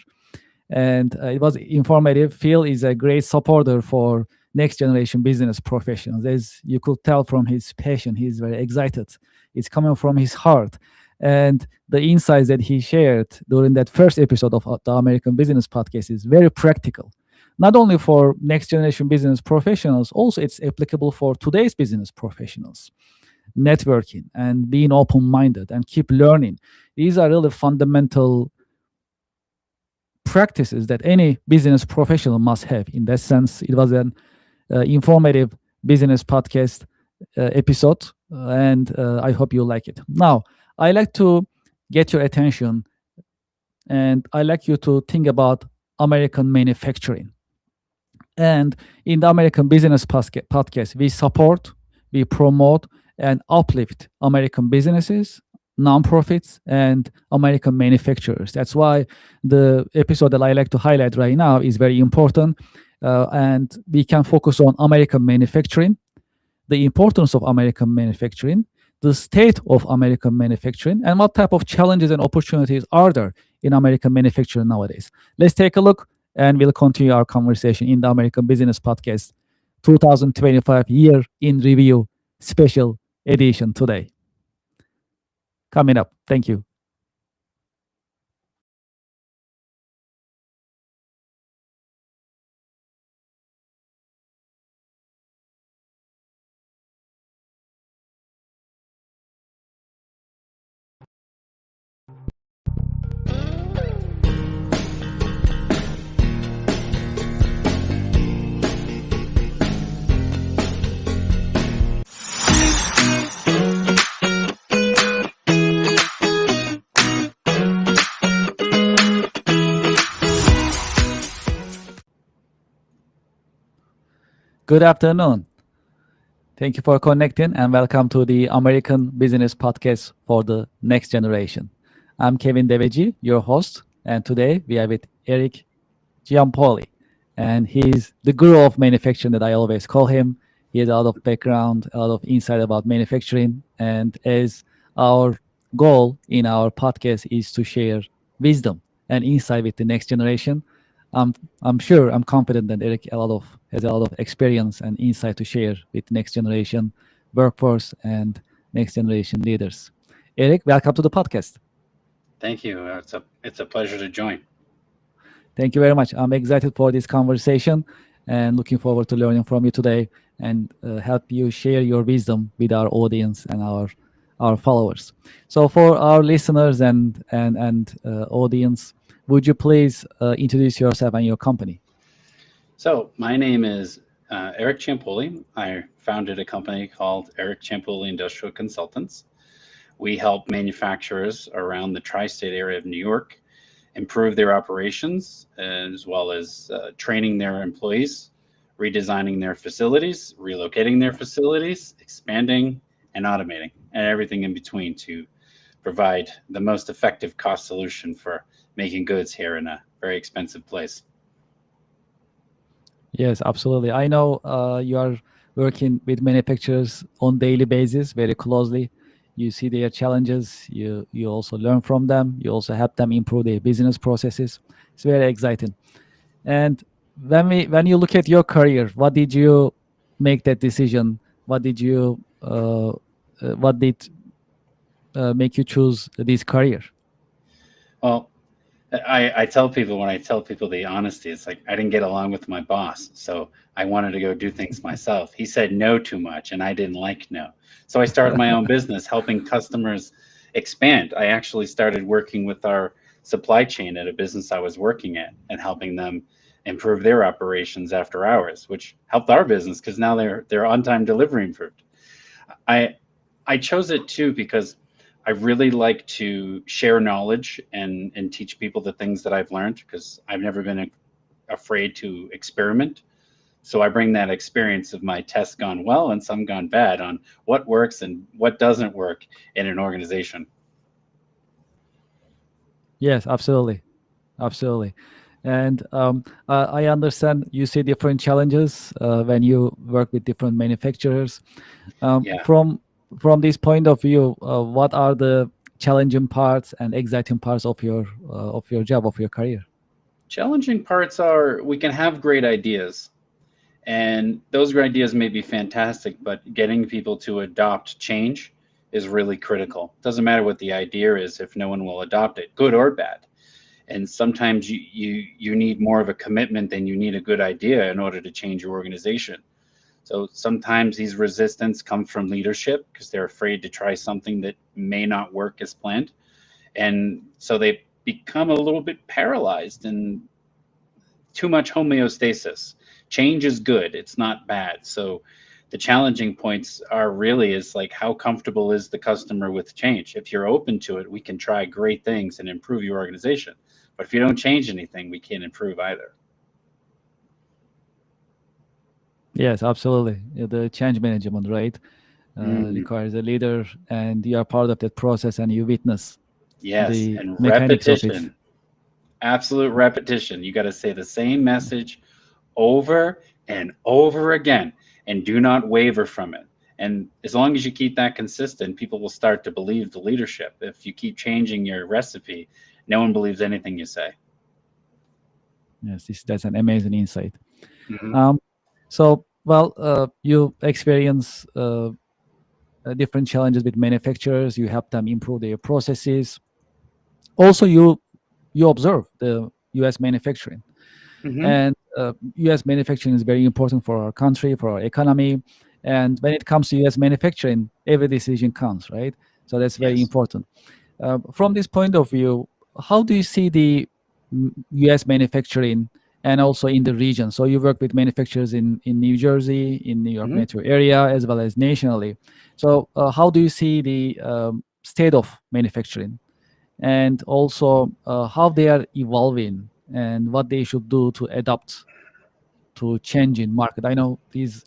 Speaker 1: And it was informative. Phil is a great supporter for next generation business professionals. As you could tell from his passion, he's very excited. It's coming from his heart. And the insights that he shared during that first episode of the American Business Podcast is very practical. Not only for next generation business professionals, also it's applicable for today's business professionals. Networking and being open minded and keep learning. These are really fundamental practices that any business professional must have. In that sense, it was an informative business podcast episode, and I hope you like it. Now, I like to get your attention, and I like you to think about American manufacturing. And in the American Business Podcast, we support, we promote, and uplift American businesses, nonprofits, and American manufacturers. That's why the episode that I like to highlight right now is very important. And we can focus on American manufacturing, the importance of American manufacturing, the state of American manufacturing, and what type of challenges and opportunities are there in American manufacturing nowadays. Let's take a look, and we'll continue our conversation in the American Business Podcast 2025 Year in Review Special Edition today. Coming up. Thank you. Good afternoon. Thank you for connecting and welcome to the American Business Podcast for the next generation. I'm Kevin Devecioglu, your host, and today we are with Eric Giampoli, and he's the guru of manufacturing that I always call him. He has a lot of background, a lot of insight about manufacturing, and as our goal in our podcast is to share wisdom and insight with the next generation, I'm sure, I'm confident that Eric has a lot of experience and insight to share with next generation workforce and next generation leaders. Eric, welcome to the podcast.
Speaker 3: Thank you. It's a pleasure to join.
Speaker 1: Thank you very much. I'm excited for this conversation and looking forward to learning from you today and help you share your wisdom with our audience and our followers. So for our listeners and audience, would you please introduce yourself and your company?
Speaker 3: So my name is Eric Ciampoli. I founded a company called Eric Ciampoli Industrial Consultants. We help manufacturers around the tri-state area of New York improve their operations, as well as training their employees, redesigning their facilities, relocating their facilities, expanding and automating, and everything in between to provide the most effective cost solution for making goods here in a very expensive place.
Speaker 1: Yes, absolutely. I know you are working with manufacturers on daily basis very closely. You see their challenges. You also learn from them. You also help them improve their business processes. It's very exciting. And when you look at your career, what did you make that decision? What did you what did make you choose this career?
Speaker 3: Well, I tell people, when I tell people the honesty, it's like I didn't get along with my boss, so I wanted to go do things myself. He said no too much, and I didn't like no. So I started my own business, helping customers expand. I actually started working with our supply chain at a business I was working at and helping them improve their operations after hours, which helped our business because now their on-time delivery improved. I chose it too because I really like to share knowledge and teach people the things that I've learned, because I've never been afraid to experiment. So I bring that experience of my tests gone well and some gone bad on what works and what doesn't work in an organization.
Speaker 1: Yes, absolutely. Absolutely. And I understand you see different challenges when you work with different manufacturers.
Speaker 3: Yeah.
Speaker 1: From this point of view, what are the challenging parts and exciting parts of your job, of your career?
Speaker 3: Challenging parts are we can have great ideas, and those great ideas may be fantastic, but getting people to adopt change is really critical. Doesn't matter what the idea is if no one will adopt it, good or bad. And sometimes you need more of a commitment than you need a good idea in order to change your organization. So sometimes these resistance come from leadership because they're afraid to try something that may not work as planned. And so they become a little bit paralyzed and too much homeostasis. Change is good, it's not bad. So the challenging points are really is like how comfortable is the customer with change? If you're open to it, we can try great things and improve your organization. But if you don't change anything, we can't improve either.
Speaker 1: Yes, absolutely. Yeah, the change management, right,
Speaker 3: Mm,
Speaker 1: requires a leader, and you are part of that process, and you witness
Speaker 3: yes,
Speaker 1: the
Speaker 3: and
Speaker 1: mechanics of it.
Speaker 3: repetition, absolute repetition. You got to say the same message over and over again and do not waver from it. And as long as you keep that consistent, people will start to believe the leadership. If you keep changing your recipe, no one believes anything you say.
Speaker 1: Yes, that's an amazing insight.
Speaker 3: Hmm.
Speaker 1: Um, so, well, you experience different challenges with manufacturers. You help them improve their processes. Also, you observe the U.S. manufacturing,
Speaker 3: Hmm.
Speaker 1: and U.S. manufacturing is very important for our country, for our economy. And when it comes to U.S. manufacturing, every decision counts, right? So that's very
Speaker 3: Yes.
Speaker 1: important. From this point of view, how do you see the U.S. manufacturing and also in the region? So you work with manufacturers in New Jersey, in New York
Speaker 3: Hmm.
Speaker 1: metro area, as well as nationally. So how do you see the state of manufacturing, and also how they are evolving and what they should do to adapt to changing market? I know these,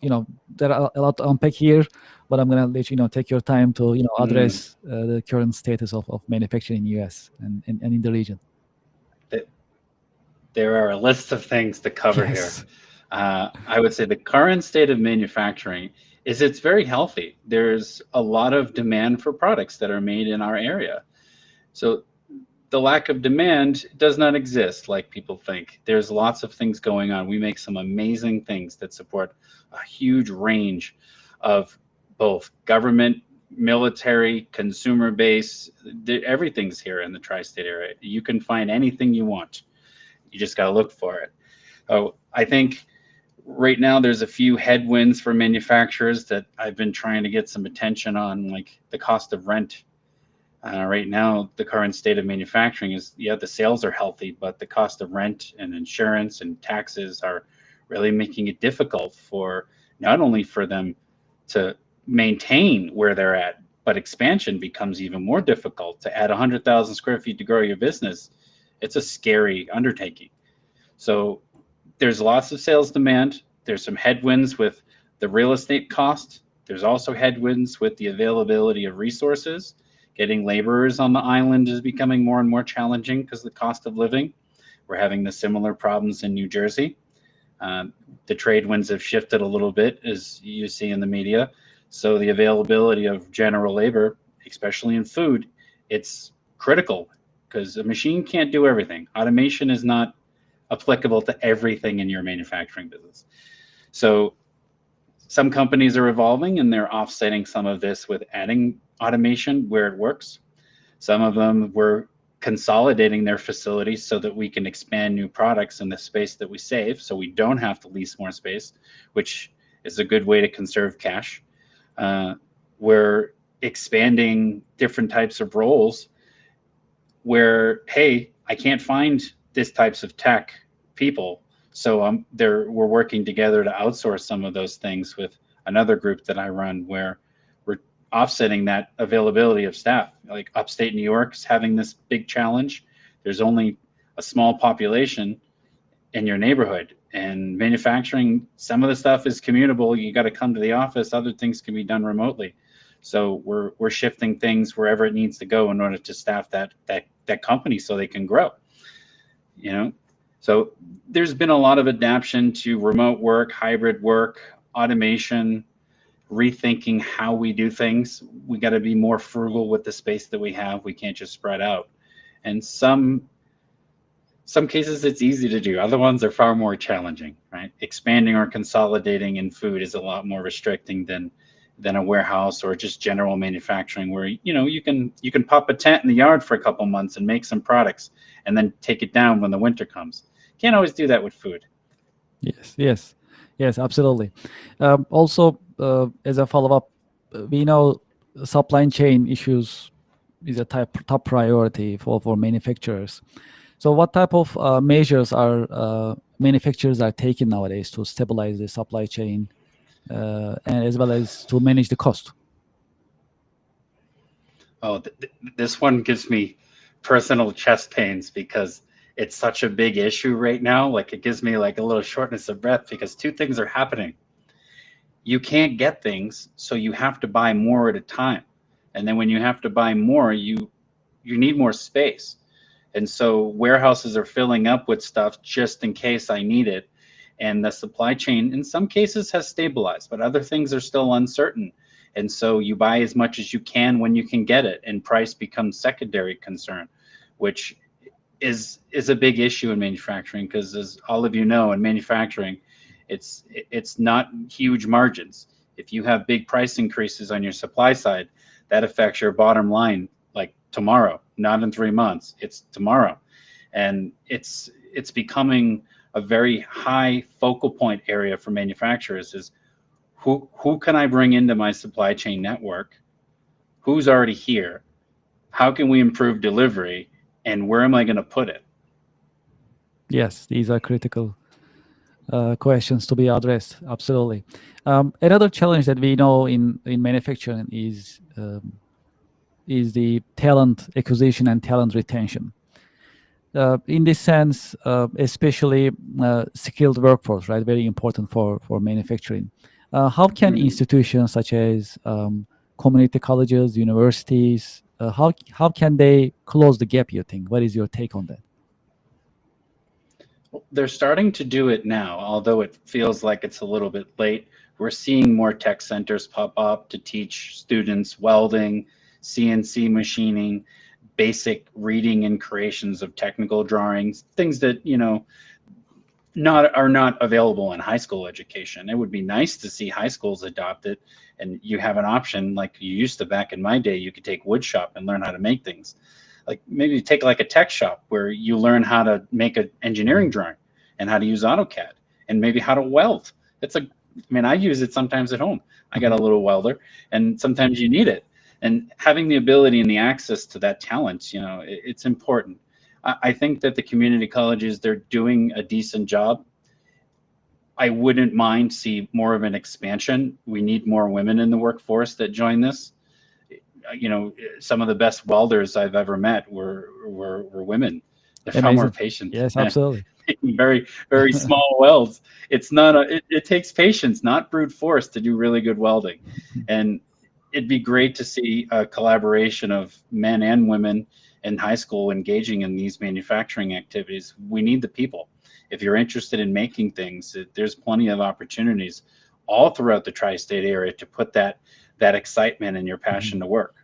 Speaker 1: there are a lot to unpack here, but I'm gonna let take your time to
Speaker 3: Mm.
Speaker 1: address the current status of manufacturing in US and in the region.
Speaker 3: Th- There are a list of things to cover here.
Speaker 1: Yes.
Speaker 3: I would say the current state of manufacturing is it's very healthy. There's a lot of demand for products that are made in our area. So the lack of demand does not exist like people think. There's lots of things going on. We make some amazing things that support a huge range of both government, military, consumer base. Everything's here in the tri-state area. You can find anything you want. You just got to look for it. Oh, I think right now there's a few headwinds for manufacturers that I've been trying to get some attention on, like the cost of rent. Right now, the current state of manufacturing is, yeah, the sales are healthy, but the cost of rent and insurance and taxes are really making it difficult for not only for them to maintain where they're at, but expansion becomes even more difficult. To add 100,000 square feet to grow your business, it's a scary undertaking. So there's lots of sales demand. There's some headwinds with the real estate cost. There's also headwinds with the availability of resources. Getting laborers on the island is becoming more and more challenging because of the cost of living. We're having the similar problems in New Jersey. The trade winds have shifted a little bit, as you see in the media. So the availability of general labor, especially in food, it's critical because a machine can't do everything. Automation is not applicable to everything in your manufacturing business. So some companies are evolving and they're offsetting some of this with adding automation where it works. Some of them were consolidating their facilities so that we can expand new products in the space that we save, so we don't have to lease more space, which is a good way to conserve cash. We're expanding different types of roles where, hey, I can't find this types of tech people, so we're working together to outsource some of those things with another group that I run, where we're offsetting that availability of staff. Like upstate New York is having this big challenge. There's only a small population in your neighborhood, and manufacturing, some of the stuff is commutable. You got to come to the office. Other things can be done remotely. So we're shifting things wherever it needs to go in order to staff that that company so they can grow. So there's been a lot of adaptation to remote work, hybrid work, automation, rethinking how we do things. We got to be more frugal with the space that we have. We can't just spread out. And some cases it's easy to do. Other ones are far more challenging, right? Expanding or consolidating in food is a lot more restricting than a warehouse or just general manufacturing, where you can pop a tent in the yard for a couple months and make some products and then take it down when the winter comes. Can't always do that with food.
Speaker 1: Yes, absolutely. Also, as a follow-up, we know supply chain issues is a top priority for manufacturers. So what type of measures are manufacturers are taking nowadays to stabilize the supply chain and as well as to manage the cost?
Speaker 3: Oh, this one gives me personal chest pains because it's such a big issue right now. Like, it gives me like a little shortness of breath because two things are happening. You can't get things, so you have to buy more at a time. And then when you have to buy more, you need more space. And so warehouses are filling up with stuff just in case I need it. And the supply chain in some cases has stabilized, but other things are still uncertain. And so you buy as much as you can when you can get it, and price becomes secondary concern, which is a big issue in manufacturing, because as all of you know, in manufacturing, it's not huge margins. If you have big price increases on your supply side, that affects your bottom line like tomorrow, not in 3 months, it's tomorrow. And it's becoming a very high focal point area for manufacturers is who can I bring into my supply chain network? Who's already here? How can we improve delivery? And where am I going to put it?
Speaker 1: Yes, these are critical questions to be addressed. Absolutely. Another challenge that we know in manufacturing is the talent acquisition and talent retention. In this sense, especially skilled workforce, right? Very important for manufacturing. How can institutions such as community colleges, universities, how can they close the gap, you think? What is your take on that?
Speaker 3: They're starting to do it now, although it feels like it's a little bit late. We're seeing more tech centers pop up to teach students welding, CNC machining, basic reading and creations of technical drawings, things that are not available in high school education. It would be nice to see high schools adopt it, and you have an option like you used to back in my day. You could take wood shop and learn how to make things. Like maybe take like a tech shop where you learn how to make an engineering drawing and how to use AutoCAD and maybe how to weld. I use it sometimes at home. I got a little welder, and sometimes you need it. And having the ability and the access to that talent, it's important. I think that the community colleges, they're doing a decent job. I wouldn't mind see more of an expansion. We need more women in the workforce that join this. Some of the best welders I've ever met were women. They're far more patient.
Speaker 1: Yes, absolutely.
Speaker 3: Very, very small welds. It's not it takes patience, not brute force, to do really good welding. And it'd be great to see a collaboration of men and women in high school engaging in these manufacturing activities. We need the people. If you're interested in making things, there's plenty of opportunities all throughout the tri-state area to put that excitement and your passion to work.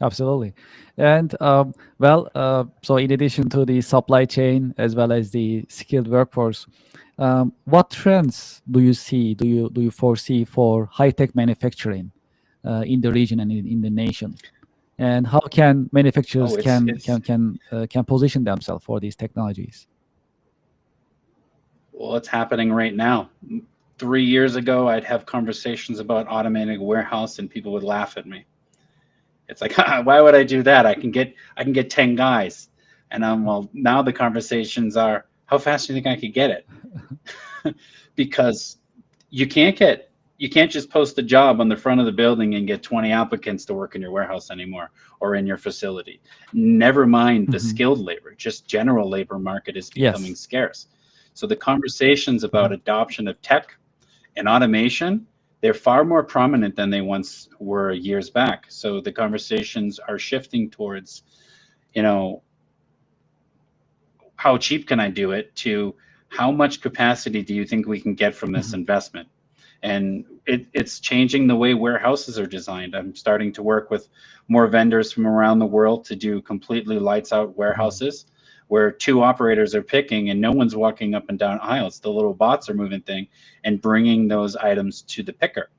Speaker 1: Absolutely. And so in addition to the supply chain as well as the skilled workforce, what trends do you see, do you foresee for high-tech manufacturing in the region and in the nation? And how can manufacturers can position themselves for these technologies?
Speaker 3: Well, it's happening right now. 3 years ago, I'd have conversations about automating a warehouse, and people would laugh at me. It's like, why would I do that? I can get 10 guys. And well, now the conversations are, how fast do you think I could get it? Because you can't just post a job on the front of the building and get 20 applicants to work in your warehouse anymore or in your facility. Never mind the skilled labor, just general labor market is becoming scarce. So the conversations about adoption of tech and automation, they're far more prominent than they once were years back. So the conversations are shifting towards, how cheap can I do it, to how much capacity do you think we can get from this investment? And it's changing the way warehouses are designed. I'm starting to work with more vendors from around the world to do completely lights out warehouses where 2 operators are picking and no one's walking up and down aisles. The little bots are moving thing and bringing those items to the picker.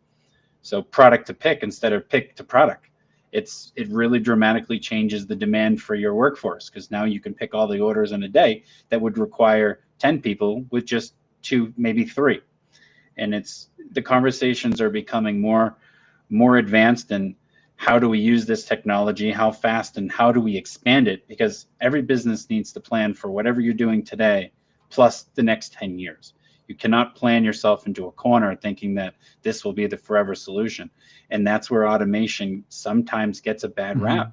Speaker 3: So product to pick instead of pick to product. It really dramatically changes the demand for your workforce, because now you can pick all the orders in a day that would require 10 people with just 2, maybe 3. And the conversations are becoming more advanced. And how do we use this technology? How fast and how do we expand it? Because every business needs to plan for whatever you're doing today, plus the next 10 years. You cannot plan yourself into a corner thinking that this will be the forever solution. And that's where automation sometimes gets a bad rap.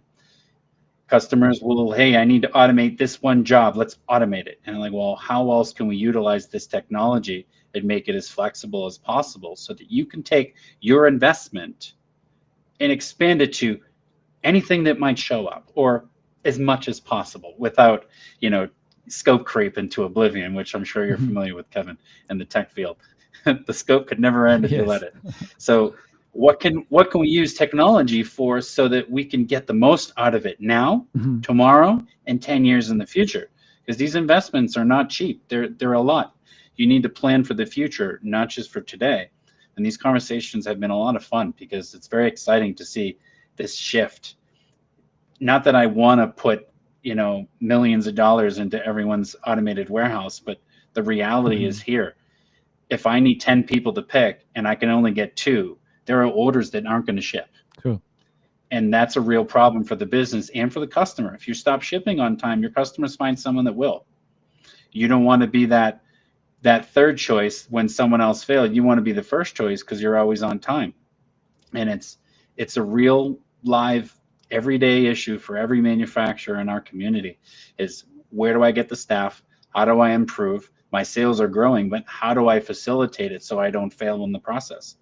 Speaker 3: Customers will, hey, I need to automate this one job. Let's automate it. And I'm like, well, how else can we utilize this technology and make it as flexible as possible so that you can take your investment and expand it to anything that might show up, or as much as possible, without, scope creep into oblivion, which I'm sure you're familiar with, Kevin, in the tech field. The scope could never end if you let it. So what can we use technology for so that we can get the most out of it now, tomorrow, and 10 years in the future? Because these investments are not cheap. They're a lot. You need to plan for the future, not just for today. And these conversations have been a lot of fun, because it's very exciting to see this shift. Not that I want to put millions of dollars into everyone's automated warehouse, but the reality is here. If I need 10 people to pick and I can only get 2, there are orders that aren't going to ship.
Speaker 1: True.
Speaker 3: And that's a real problem for the business and for the customer. If you stop shipping on time, your customers find someone that will. You don't want to be that third choice when someone else failed. You want to be the first choice because you're always on time. And it's a real live everyday issue for every manufacturer in our community, is where do I get the staff? How do I improve? My sales are growing, but how do I facilitate it so I don't fail in the process?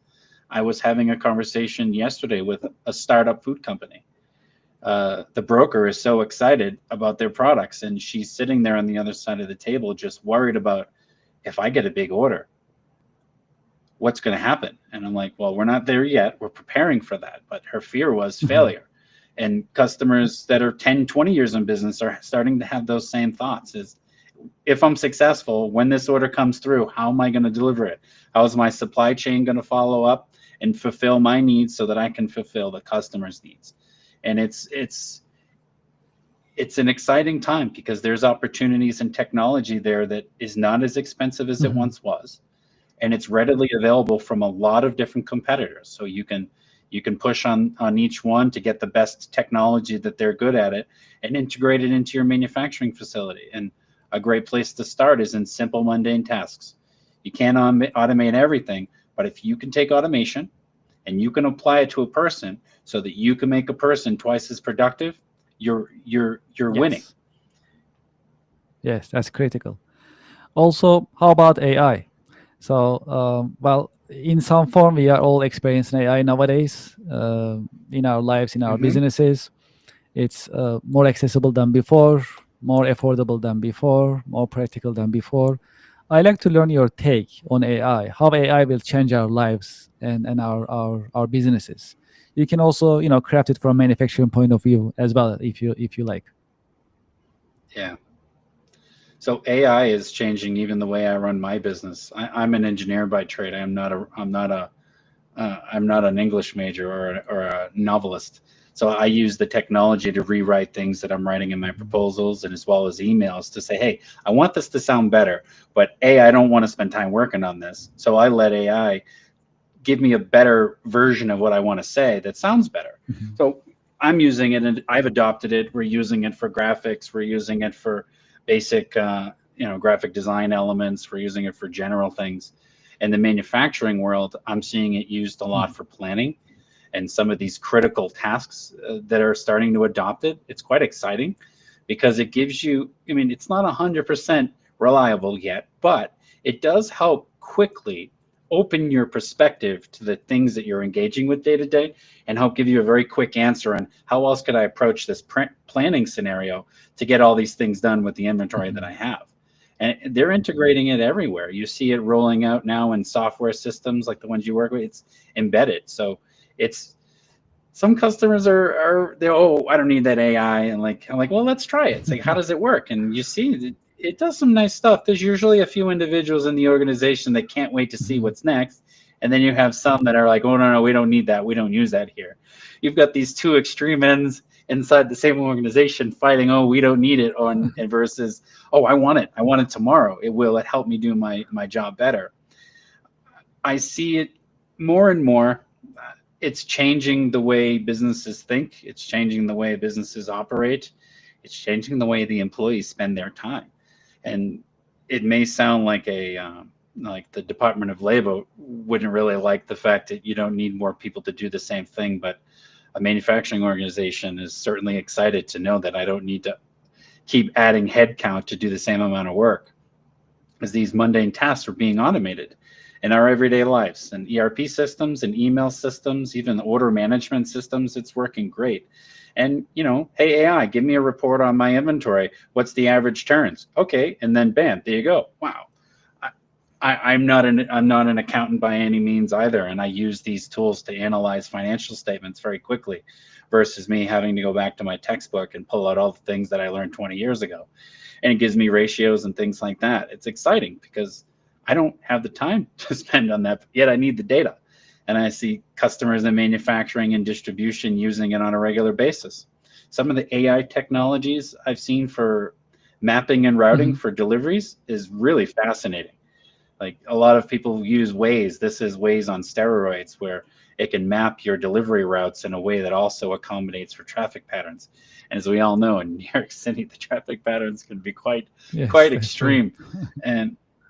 Speaker 3: I was having a conversation yesterday with a startup food company. The broker is so excited about their products, and she's sitting there on the other side of the table just worried about, if I get a big order, what's going to happen? And I'm like, well, we're not there yet. We're preparing for that. But her fear was failure. And customers that are 10, 20 years in business are starting to have those same thoughts, is, if I'm successful, when this order comes through, how am I going to deliver it? How is my supply chain going to follow up and fulfill my needs so that I can fulfill the customer's needs? And it's an exciting time, because there's opportunities and technology there that is not as expensive as it once was. And it's readily available from a lot of different competitors. So you can push on each one to get the best technology that they're good at it and integrate it into your manufacturing facility. And a great place to start is in simple, mundane tasks. You can't automate everything, but if you can take automation and you can apply it to a person so that you can make a person twice as productive, you're winning.
Speaker 1: Yes, that's critical. Also, how about AI? So, well, in some form, we are all experiencing AI nowadays in our lives, in our businesses. It's more accessible than before, more affordable than before, more practical than before. I'd like to learn your take on AI, how AI will change our lives and our businesses. You can also, craft it from a manufacturing point of view as well, if you like.
Speaker 3: Yeah. So AI is changing even the way I run my business. I'm an engineer by trade. I'm not an English major or a novelist. So I use the technology to rewrite things that I'm writing in my proposals, and as well as emails, to say, hey, I want this to sound better, but I don't want to spend time working on this. So I let AI give me a better version of what I want to say that sounds better. So I'm using it, and I've adopted it. We're using it for graphics. We're using it for basic, graphic design elements. We're using it for general things. In the manufacturing world, I'm seeing it used a lot for planning and some of these critical tasks that are starting to adopt it. It's quite exciting, because it gives you, it's not 100% reliable yet, but it does help quickly open your perspective to the things that you're engaging with day to day, and help give you a very quick answer on how else could I approach this planning scenario to get all these things done with the inventory that I have. And they're integrating it everywhere. You see it rolling out now in software systems like the ones you work with. It's embedded. So it's, some customers they're, oh, I don't need that AI. And I'm like, well, let's try it. It's like, how does it work? And you see it does some nice stuff. There's usually a few individuals in the organization that can't wait to see what's next. And then you have some that are like, oh, no, we don't need that. We don't use that here. You've got these two extreme ends inside the same organization fighting, oh, we don't need it, on versus, oh, I want it. I want it tomorrow. It will help me do my job better. I see it more and more. It's changing the way businesses think. It's changing the way businesses operate. It's changing the way the employees spend their time. And it may sound like like the Department of Labor wouldn't really like the fact that you don't need more people to do the same thing, but a manufacturing organization is certainly excited to know that I don't need to keep adding headcount to do the same amount of work, as these mundane tasks are being automated in our everyday lives, and ERP systems and email systems, even order management systems. It's working great. And, you know, hey, AI, give me a report on my inventory. What's the average turns? Okay. And then bam, there you go. Wow. I'm not an accountant by any means either. And I use these tools to analyze financial statements very quickly versus me having to go back to my textbook and pull out all the things that I learned 20 years ago. And it gives me ratios and things like that. It's exciting because I don't have the time to spend on that, yet I need the data. And I see customers in manufacturing and distribution using it on a regular basis. Some of the AI technologies I've seen for mapping and routing for deliveries is really fascinating. Like a lot of people use Waze. This is Waze on steroids, where it can map your delivery routes in a way that also accommodates for traffic patterns. And as we all know, in New York City, the traffic patterns can be quite extreme.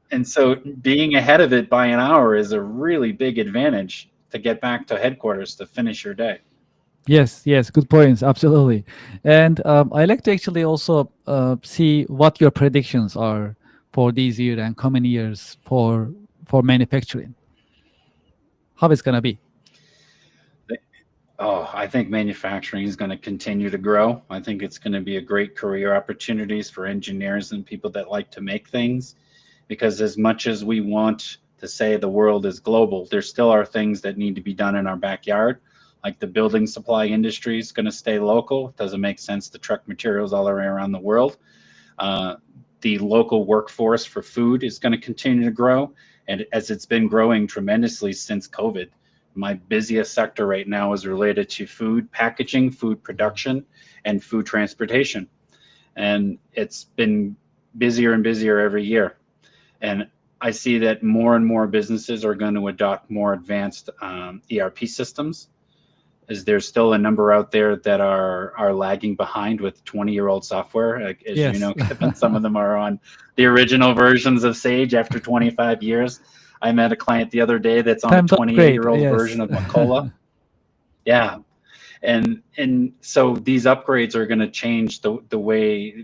Speaker 3: And so being ahead of it by an hour is a really big advantage to get back to headquarters to finish your day.
Speaker 1: Yes, good points. Absolutely. And I like to actually also see what your predictions are for this year and coming years for manufacturing. How it's going to be?
Speaker 3: Oh, I think manufacturing is going to continue to grow. I think it's going to be a great career opportunities for engineers and people that like to make things. Because as much as we want to say the world is global, there still are things that need to be done in our backyard. Like the building supply industry is going to stay local. It doesn't make sense to truck materials all the way around the world. The local workforce for food is going to continue to grow. And as it's been growing tremendously since COVID, my busiest sector right now is related to food packaging, food production, and food transportation. And it's been busier and busier every year. And I see that more and more businesses are going to adopt more advanced ERP systems, as there's still a number out there that are lagging behind with 20-year-old software. Like, as you know, Kevin, some of them are on the original versions of Sage after 25 years. I met a client the other day that's on a 28-year-old version of Macola. Yeah. And so these upgrades are going to change the way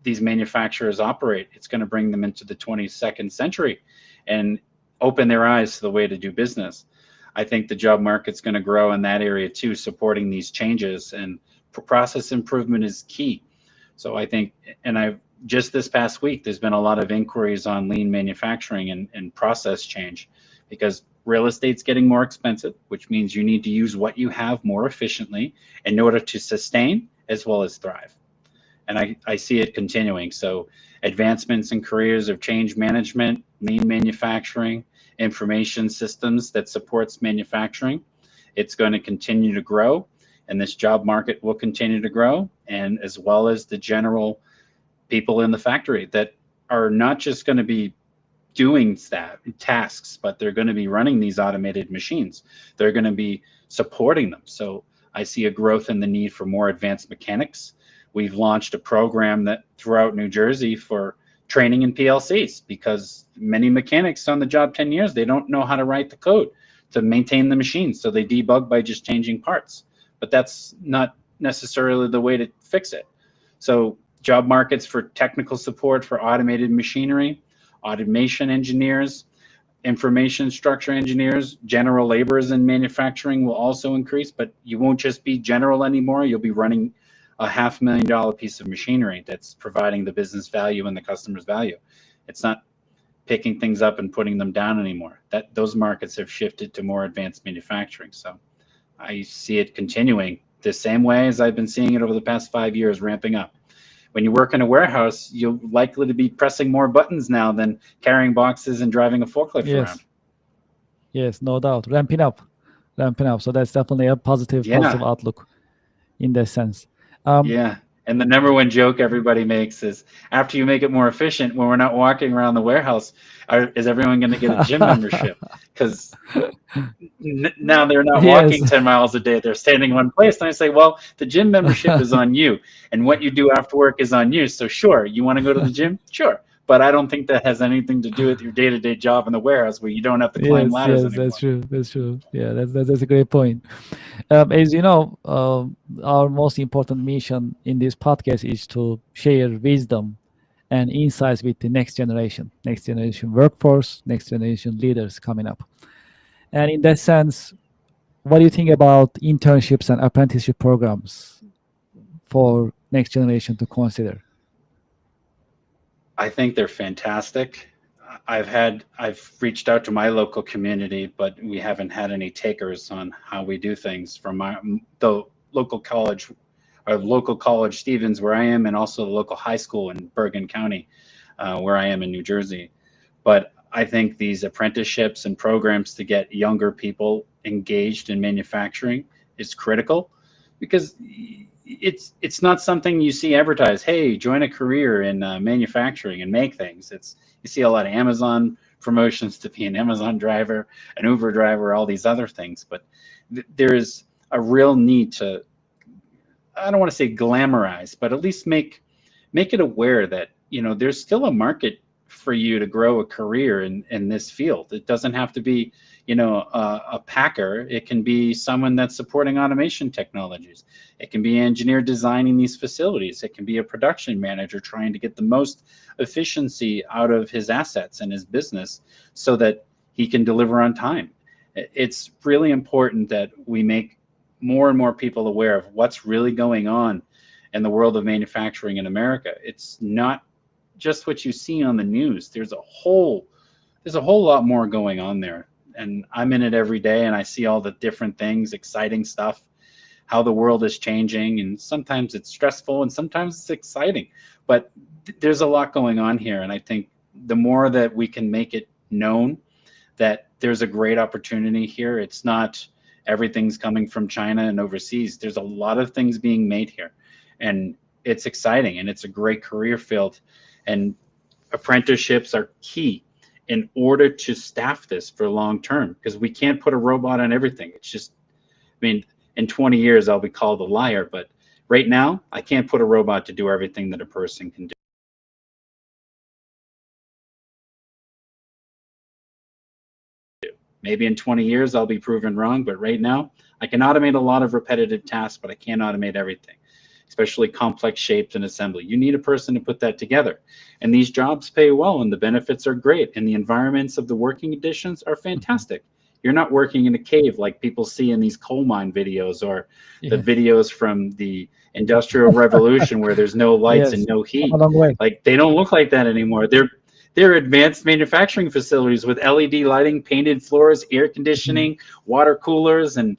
Speaker 3: these manufacturers operate. It's going to bring them into the 22nd century and open their eyes to the way to do business. I think the job market's going to grow in that area too, supporting these changes, and process improvement is key. So I think, and I've just this past week, there's been a lot of inquiries on lean manufacturing and process change, because real estate's getting more expensive, which means you need to use what you have more efficiently in order to sustain as well as thrive. And I see it continuing. So advancements in careers of change management, lean manufacturing, information systems that supports manufacturing, it's going to continue to grow, and this job market will continue to grow, and as well as the general people in the factory that are not just going to be doing tasks, but they're going to be running these automated machines. They're going to be supporting them. So I see a growth in the need for more advanced mechanics. We've launched a program that throughout New Jersey for training in PLCs, because many mechanics on the job 10 years, they don't know how to write the code to maintain the machine. So they debug by just changing parts, but that's not necessarily the way to fix it. So job markets for technical support for automated machinery, automation engineers, information structure engineers, general laborers in manufacturing will also increase, but you won't just be general anymore. You'll be running a $500,000 piece of machinery that's providing the business value and the customer's value. It's not picking things up and putting them down anymore. That those markets have shifted to more advanced manufacturing. So I see it continuing the same way as I've been seeing it over the past 5 years, ramping up. When you work in a warehouse, you're likely to be pressing more buttons now than carrying boxes and driving a forklift around.
Speaker 1: Yes, no doubt. Ramping up. So that's definitely a positive outlook in that sense.
Speaker 3: Yeah. And the number one joke everybody makes is, after you make it more efficient, when we're not walking around the warehouse, is everyone going to get a gym membership? Because now they're not walking 10 miles a day. They're standing in one place. And I say, well, the gym membership is on you. And what you do after work is on you. So sure, you want to go to the gym? Sure. But I don't think that has anything to do with your day-to-day job in the warehouse, where you don't have to climb ladders anymore.
Speaker 1: That's true. Yeah, that's a great point. As you know, our most important mission in this podcast is to share wisdom and insights with the next generation workforce, next generation leaders coming up. And in that sense, what do you think about internships and apprenticeship programs for next generation to consider?
Speaker 3: I think they're fantastic. I've reached out to my local community, but we haven't had any takers on how we do things from the local college, Stevens, where I am, and also the local high school in Bergen County, where I am in New Jersey. But I think these apprenticeships and programs to get younger people engaged in manufacturing is critical, because it's not something you see advertised. Hey, join a career in manufacturing and make things. You see a lot of Amazon promotions to be an Amazon driver, an Uber driver, all these other things. But there is a real need to, I don't want to say glamorize, but at least make it aware that, you know, there's still a market for you to grow a career in this field. It doesn't have to be, you know, a packer. It can be someone that's supporting automation technologies. It can be an engineer designing these facilities. It can be a production manager trying to get the most efficiency out of his assets and his business so that he can deliver on time. It's really important that we make more and more people aware of what's really going on in the world of manufacturing in America. It's not just what you see on the news. There's a whole lot more going on there. And I'm in it every day, and I see all the different things, exciting stuff, how the world is changing. And sometimes it's stressful and sometimes it's exciting, but there's a lot going on here. And I think the more that we can make it known that there's a great opportunity here, it's not everything's coming from China and overseas. There's a lot of things being made here, and it's exciting, and it's a great career field. And apprenticeships are key in order to staff this for long term, because we can't put a robot on everything. It's just, I mean, in 20 years, I'll be called a liar, but right now, I can't put a robot to do everything that a person can do. Maybe in 20 years, I'll be proven wrong, but right now, I can automate a lot of repetitive tasks, but I can't automate everything, especially complex shapes and assembly. You need a person to put that together. And these jobs pay well, and the benefits are great, and the environments of the working conditions are fantastic. You're not working in a cave like people see in these coal mine videos, or the videos from the Industrial Revolution where there's no lights and no heat. Like, they don't look like that anymore. They're advanced manufacturing facilities with LED lighting, painted floors, air conditioning, water coolers, and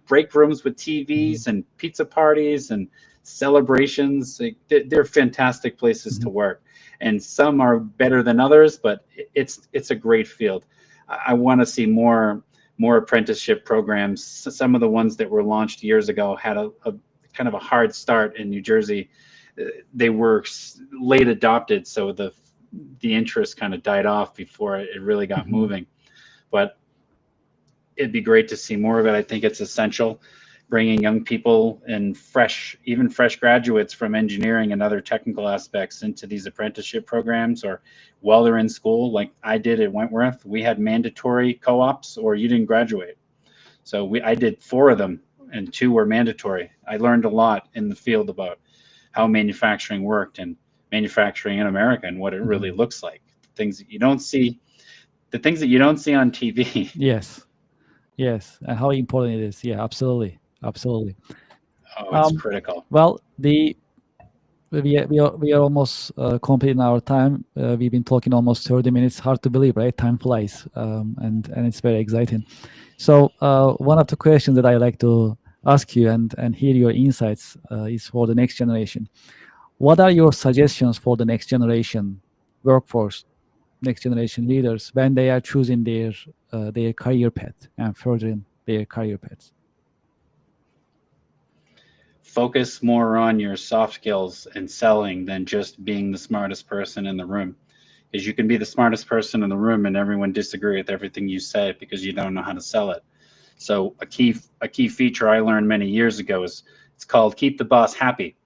Speaker 3: break rooms with TVs and pizza parties and celebrations. They're fantastic places to work, and some are better than others, but it's a great field. I want to see more apprenticeship programs. Some of the ones that were launched years ago had a kind of a hard start in New Jersey. They were late adopted, so the interest kind of died off before it really got moving. But it'd be great to see more of it. I think it's essential, bringing young people and even fresh graduates from engineering and other technical aspects into these apprenticeship programs, or while they're in school, like I did at Wentworth. We had mandatory co-ops, or you didn't graduate. So I did 4 of them, and 2 were mandatory. I learned a lot in the field about how manufacturing worked and manufacturing in America and what it really looks like. Things that you don't see, the things that you don't see on TV.
Speaker 1: Yes, and how important it is. Yeah, absolutely.
Speaker 3: Oh, it's critical.
Speaker 1: Well, we are almost completing our time. We've been talking almost 30 minutes. Hard to believe, right? Time flies, and it's very exciting. So one of the questions that I like to ask you and hear your insights is for the next generation. What are your suggestions for the next generation workforce, next generation leaders when they are choosing their career path and furthering their career paths?
Speaker 3: Focus more on your soft skills and selling than just being the smartest person in the room. Because you can be the smartest person in the room and everyone disagree with everything you say because you don't know how to sell it. So a key feature I learned many years ago is it's called keep the boss happy.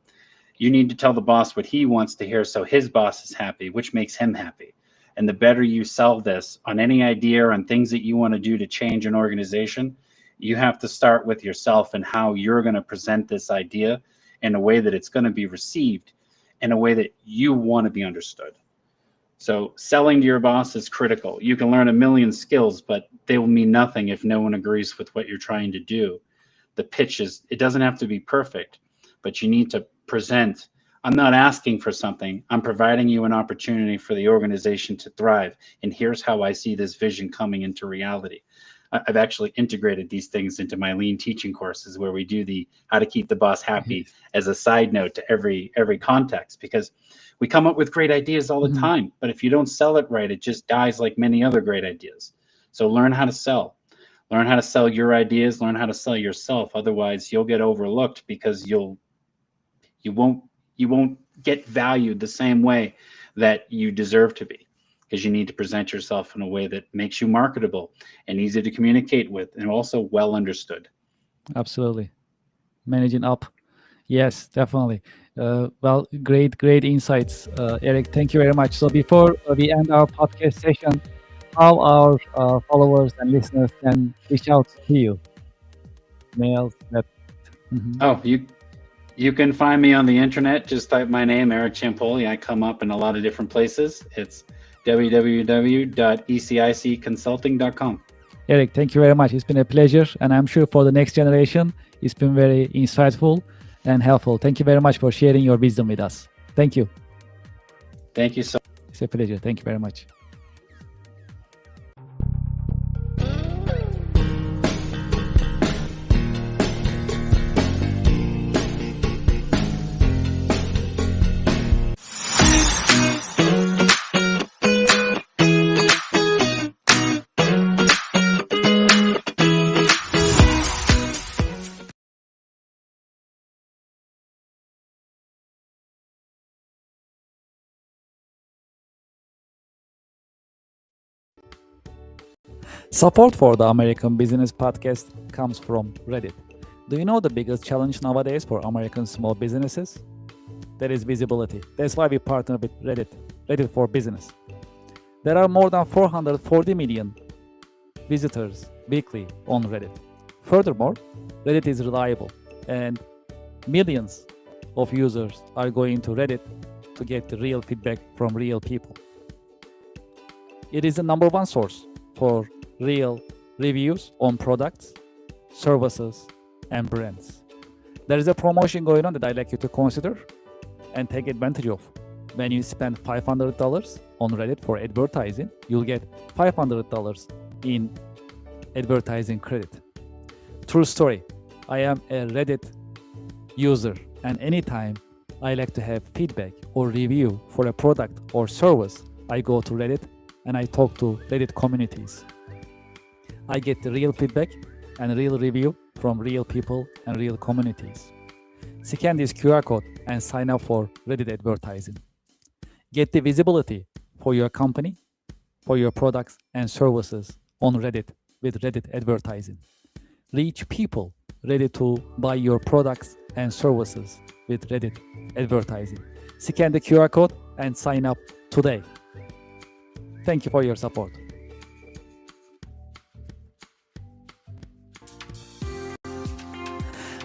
Speaker 3: You need to tell the boss what he wants to hear so his boss is happy, which makes him happy. And the better you sell this on any idea, on things that you want to do to change an organization, you have to start with yourself and how you're going to present this idea in a way that it's going to be received in a way that you want to be understood. So selling to your boss is critical. You can learn a million skills, but they will mean nothing if no one agrees with what you're trying to do. The pitch it doesn't have to be perfect, but you need to present. I'm not asking for something. I'm providing you an opportunity for the organization to thrive. And here's how I see this vision coming into reality. I've actually integrated these things into my lean teaching courses where we do the how to keep the boss happy as a side note to every context, because we come up with great ideas all the time, but if you don't sell it right, it just dies like many other great ideas. So learn how to sell. Learn how to sell your ideas, learn how to sell yourself. Otherwise you'll get overlooked because you won't get valued the same way that you deserve to be, because you need to present yourself in a way that makes you marketable and easy to communicate with and also well understood.
Speaker 1: Absolutely. Managing up. Yes, definitely. Well, great insights, Eric. Thank you very much. So before we end our podcast session, how our followers and listeners can reach out to you? Mails, that.
Speaker 3: Oh, you can find me on the internet. Just type my name, Eric Ciampoli. I come up in a lot of different places. It's www.ecicconsulting.com.
Speaker 1: Eric, thank you very much. It's been a pleasure, and I'm sure for the next generation, it's been very insightful and helpful. Thank you very much for sharing your wisdom with us. Thank you.
Speaker 3: Thank you so much.
Speaker 1: It's a pleasure. Thank you very much. Support for the American Business Podcast comes from Reddit. Do you know the biggest challenge nowadays for American small businesses? That is visibility. That's why we partner with Reddit for Business. There are more than 440 million visitors weekly on Reddit. Furthermore, Reddit is reliable and millions of users are going to Reddit to get the real feedback from real people. It is the number one source for real reviews on products, services, and brands. There is a promotion going on that I'd like you to consider and take advantage of. When you spend $500 on Reddit for advertising, you'll get $500 in advertising credit. True story. I am a Reddit user, and anytime I like to have feedback or review for a product or service, I go to Reddit and I talk to Reddit communities. I get the real feedback and real review from real people and real communities. Scan this QR code and sign up for Reddit advertising. Get the visibility for your company, for your products and services on Reddit with Reddit advertising. Reach people ready to buy your products and services with Reddit advertising. Scan the QR code and sign up today. Thank you for your support.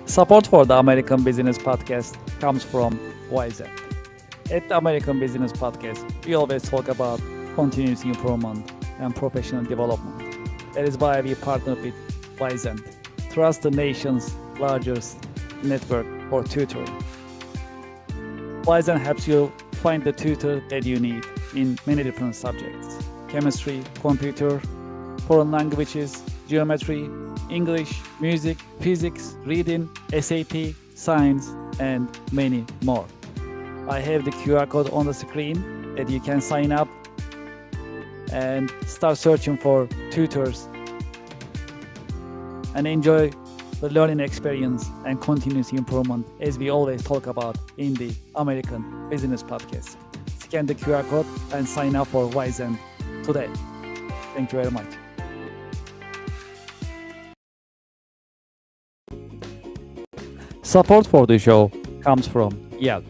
Speaker 1: Support for the American Business Podcast comes from YZ. At the American Business Podcast, we always talk about continuous improvement and professional development. That is why we partner with YZ, trust the nation's largest network for tutoring. Wizen helps you find the tutor that you need in many different subjects: chemistry, computer, foreign languages, geometry, English, music, physics, reading, SAT, science, and many more. I have the QR code on the screen that you can sign up and start searching for tutors and enjoy the learning experience and continuous improvement, as we always talk about in the American Business Podcast. Scan the QR code and sign up for Wizen today. Thank you very much. Support for the show comes from Yelp.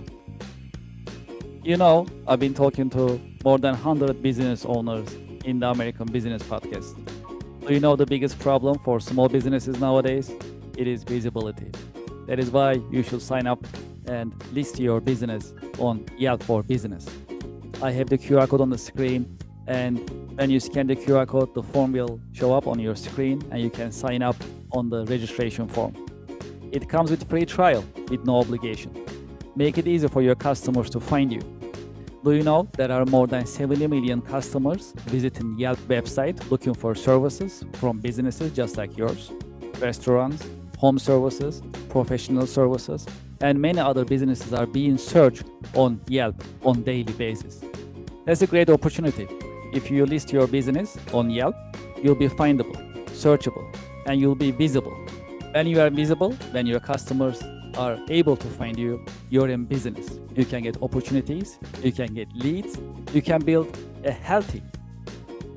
Speaker 1: You know, I've been talking to more than 100 business owners in the American Business Podcast. Do you know the biggest problem for small businesses nowadays? It is visibility. That is why you should sign up and list your business on Yelp for Business. I have the QR code on the screen, and when you scan the QR code, the form will show up on your screen and you can sign up on the registration form. It comes with free trial with no obligation. Make it easy for your customers to find you. Do you know there are more than 70 million customers visiting Yelp website looking for services from businesses just like yours? Restaurants, home services, professional services, and many other businesses are being searched on Yelp on daily basis. That's a great opportunity. If you list your business on Yelp, you'll be findable, searchable, and you'll be visible. When you are visible, when your customers are able to find you, you're in business. You can get opportunities, you can get leads, you can build a healthy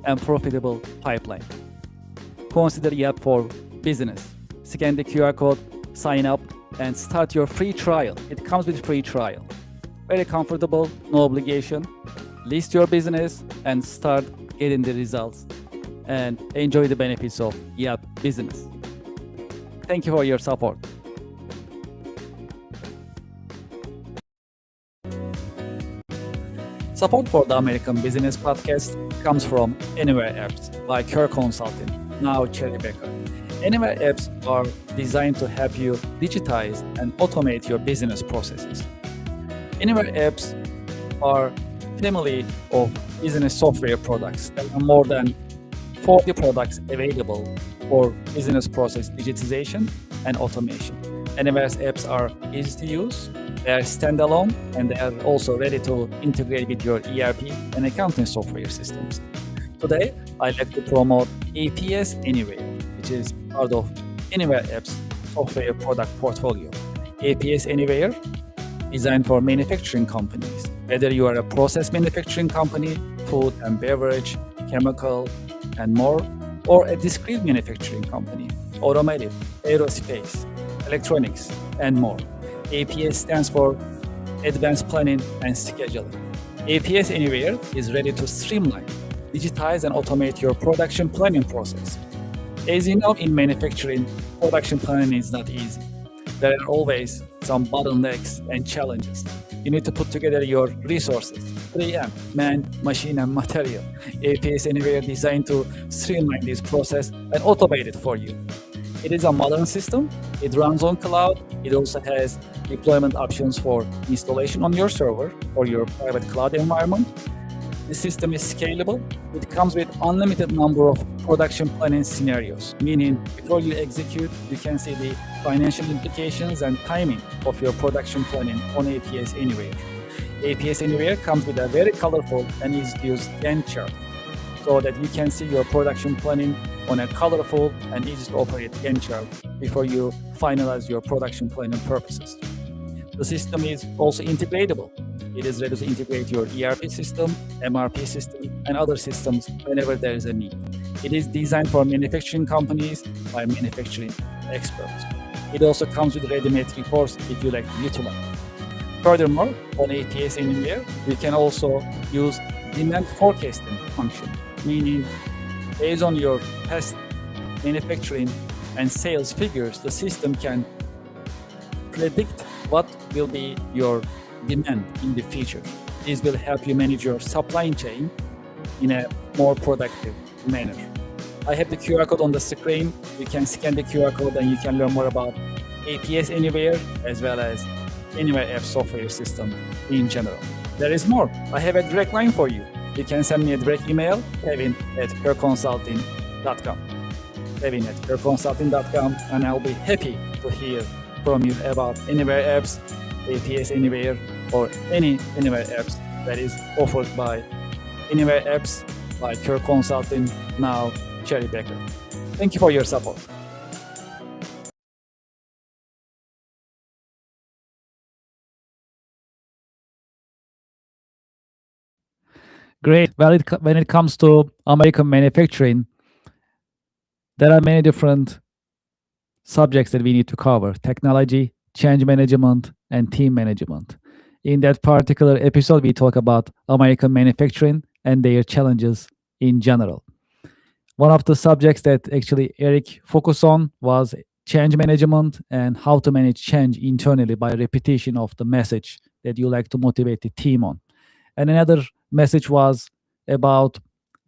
Speaker 1: and profitable pipeline. Consider Yelp for Business. Scan the QR code, sign up, and start your free trial. It comes with free trial. Very comfortable, no obligation. List your business and start getting the results and enjoy the benefits of Yelp Business. Thank you for your support. Support for the American Business Podcast comes from Anywhere Apps by Kerr Consulting, now Cherry Becker. Anywhere Apps are designed to help you digitize and automate your business processes. Anywhere Apps are a family of business software products. There are more than 40 products available for business process digitization and automation. Anyware's apps are easy to use, they are standalone, and they are also ready to integrate with your ERP and accounting software systems. Today, I'd like to promote APS Anywhere, which is part of Anywhere Apps software product portfolio. APS Anywhere, designed for manufacturing companies. Whether you are a process manufacturing company, food and beverage, chemical, and more, or a discrete manufacturing company, automotive, aerospace, electronics, and more. APS stands for Advanced Planning and Scheduling. APS Anywhere is ready to streamline, digitize, and automate your production planning process. As you know, in manufacturing, production planning is not easy. There are always some bottlenecks and challenges. You need to put together your resources, 3M, man, machine, and material. APS Anywhere designed to streamline this process and automate it for you. It is a modern system. It runs on cloud. It also has deployment options for installation on your server or your private cloud environment. The system is scalable. It comes with unlimited number of production planning scenarios, meaning before you execute, you can see the financial implications and timing of your production planning on APS Anywhere. APS Anywhere comes with a very colorful and easy to use Gantt chart so that you can see your production planning on a colorful and easy to operate Gantt chart before you finalize your production planning purposes. The system is also integratable. It is ready to integrate your ERP system, MRP system, and other systems whenever there is a need. It is designed for manufacturing companies by manufacturing experts. It also comes with ready-made reports if you like to utilize. Furthermore, on APS Anywhere, you can also use demand forecasting function, meaning based on your past manufacturing and sales figures, the system can predict what will be your demand in the future. This will help you manage your supply chain in a more productive manner. I have the QR code on the screen. You can scan the QR code and you can learn more about APS Anywhere, as well as Anywhere App Software System in general. There is more. I have a direct line for you. You can send me a direct email, kevin@herconsulting.com. kevin@herconsulting.com, and I'll be happy to hear from you about Anywhere apps, APS Anywhere, or any Anywhere apps that is offered by Anywhere apps like Her Consulting, now Cherry Baker. Thank you for your support. Great. Well, when it comes to American manufacturing, there are many different subjects that we need to cover: technology, change management, and team management. In that particular episode, we talk about American manufacturing and their challenges in general. One of the subjects that actually Eric focused on was change management and how to manage change internally by repetition of the message that you like to motivate the team on. And another message was about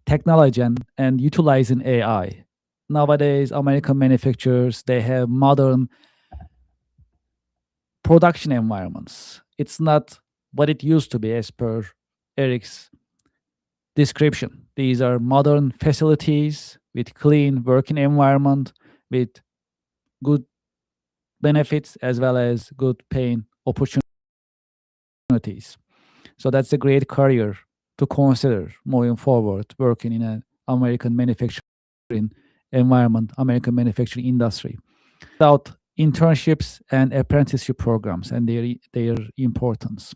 Speaker 1: technology and utilizing AI. Nowadays, American manufacturers, they have modern production environments. It's not what it used to be as per Eric's description. These are modern facilities with clean working environment, with good benefits as well as good paying opportunities. So that's a great career to consider moving forward, working in an American manufacturing environment, American manufacturing industry. Without internships and apprenticeship programs and their importance.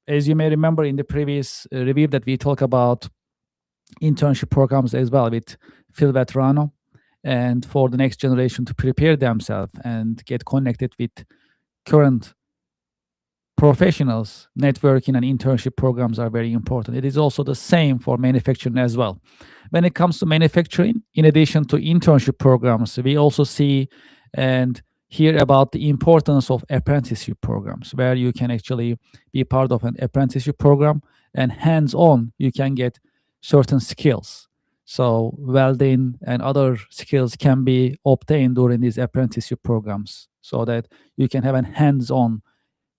Speaker 1: As you may remember in the previous review that we talked about internship programs as well with Phil Vetrano, and for the next generation to prepare themselves and get connected with current professionals, networking and internship programs are very important. It is also the same for manufacturing as well. When it comes to manufacturing, in addition to internship programs, we also see and hear about the importance of apprenticeship programs, where you can actually be part of an apprenticeship program and hands-on, you can get certain skills. So welding and other skills can be obtained during these apprenticeship programs so that you can have a hands-on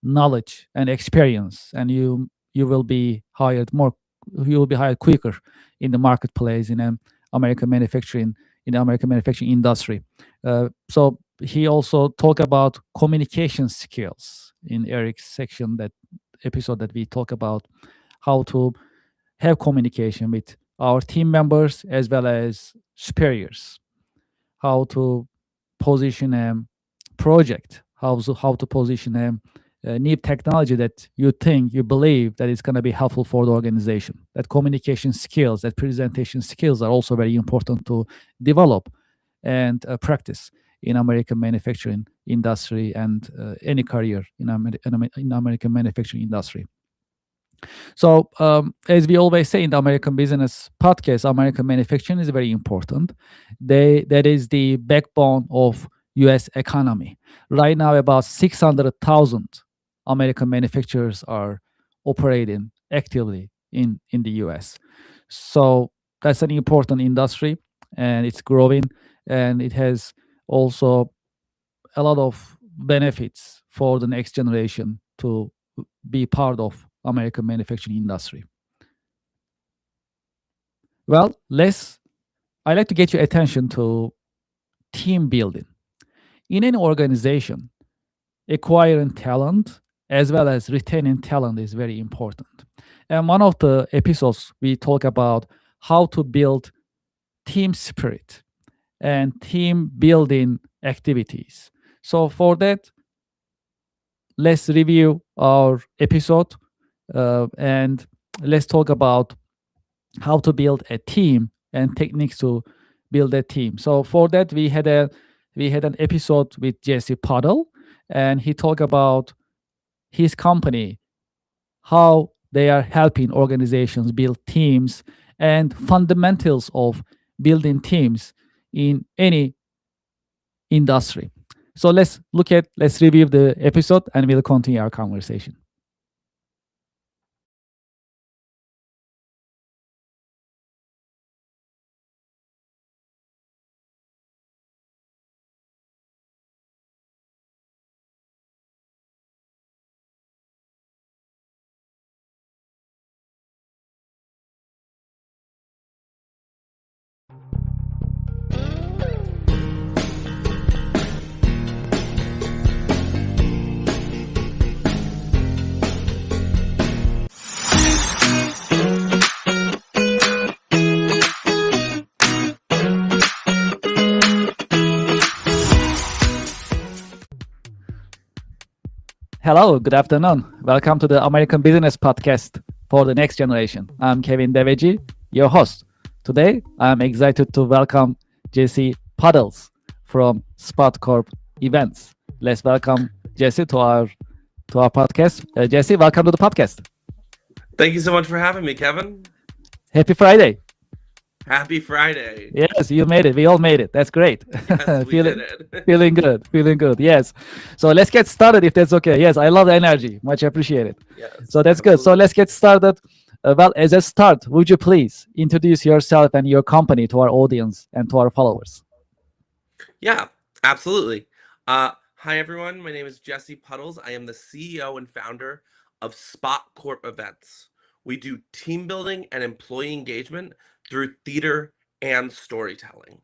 Speaker 1: knowledge and experience, and you will be hired more, you will be hired quicker in the marketplace in American manufacturing, in the American manufacturing industry. So he also talked about communication skills in Eric's section, that episode that we talk about how to have communication with our team members as well as superiors, how to position a project, how to position a new technology that you think, you believe that it's going to be helpful for the organization. That communication skills, that presentation skills are also very important to develop and practice in American manufacturing industry and any career in American manufacturing industry. So, as we always say in the American Business Podcast, American manufacturing is very important. That is the backbone of U.S. economy. Right now, about 600,000 American manufacturers are operating actively in the U.S. So that's an important industry, and it's growing, and it has also a lot of benefits for the next generation to be part of American manufacturing industry. Well, I like to get your attention to team building. In an organization, acquiring talent as well as retaining talent is very important. And one of the episodes we talk about how to build team spirit and team building activities. So for that, let's review our episode and let's talk about how to build a team and techniques to build a team. So for that, we had an episode with Jesse Puddle, and he talked about his company, how they are helping organizations build teams and fundamentals of building teams in any industry. So let's review the episode and we'll continue our conversation. Hello, good afternoon. Welcome to the American Business Podcast for the next generation. I'm Kevin Deveci, your host. Today, I'm excited to welcome Jesse Puddles from Spot Corp Events. Let's welcome Jesse to our podcast. Jesse, welcome to the podcast.
Speaker 4: Thank you so much for having me, Kevin.
Speaker 1: Happy Friday.
Speaker 4: Happy Friday.
Speaker 1: Yes, you made it. We all made it. That's great.
Speaker 4: Yes, we did it.
Speaker 1: Feeling good. Feeling good. Yes. So let's get started if that's okay. Yes, I love the energy. Much appreciated.
Speaker 4: Yes,
Speaker 1: So that's good. So let's get started. Well, as a start, would you please introduce yourself and your company to our audience and to our followers?
Speaker 4: Yeah, absolutely. Hi, everyone. My name is Jesse Puddles. I am the CEO and founder of Spot Corp Events. We do team building and employee engagement through theater and storytelling.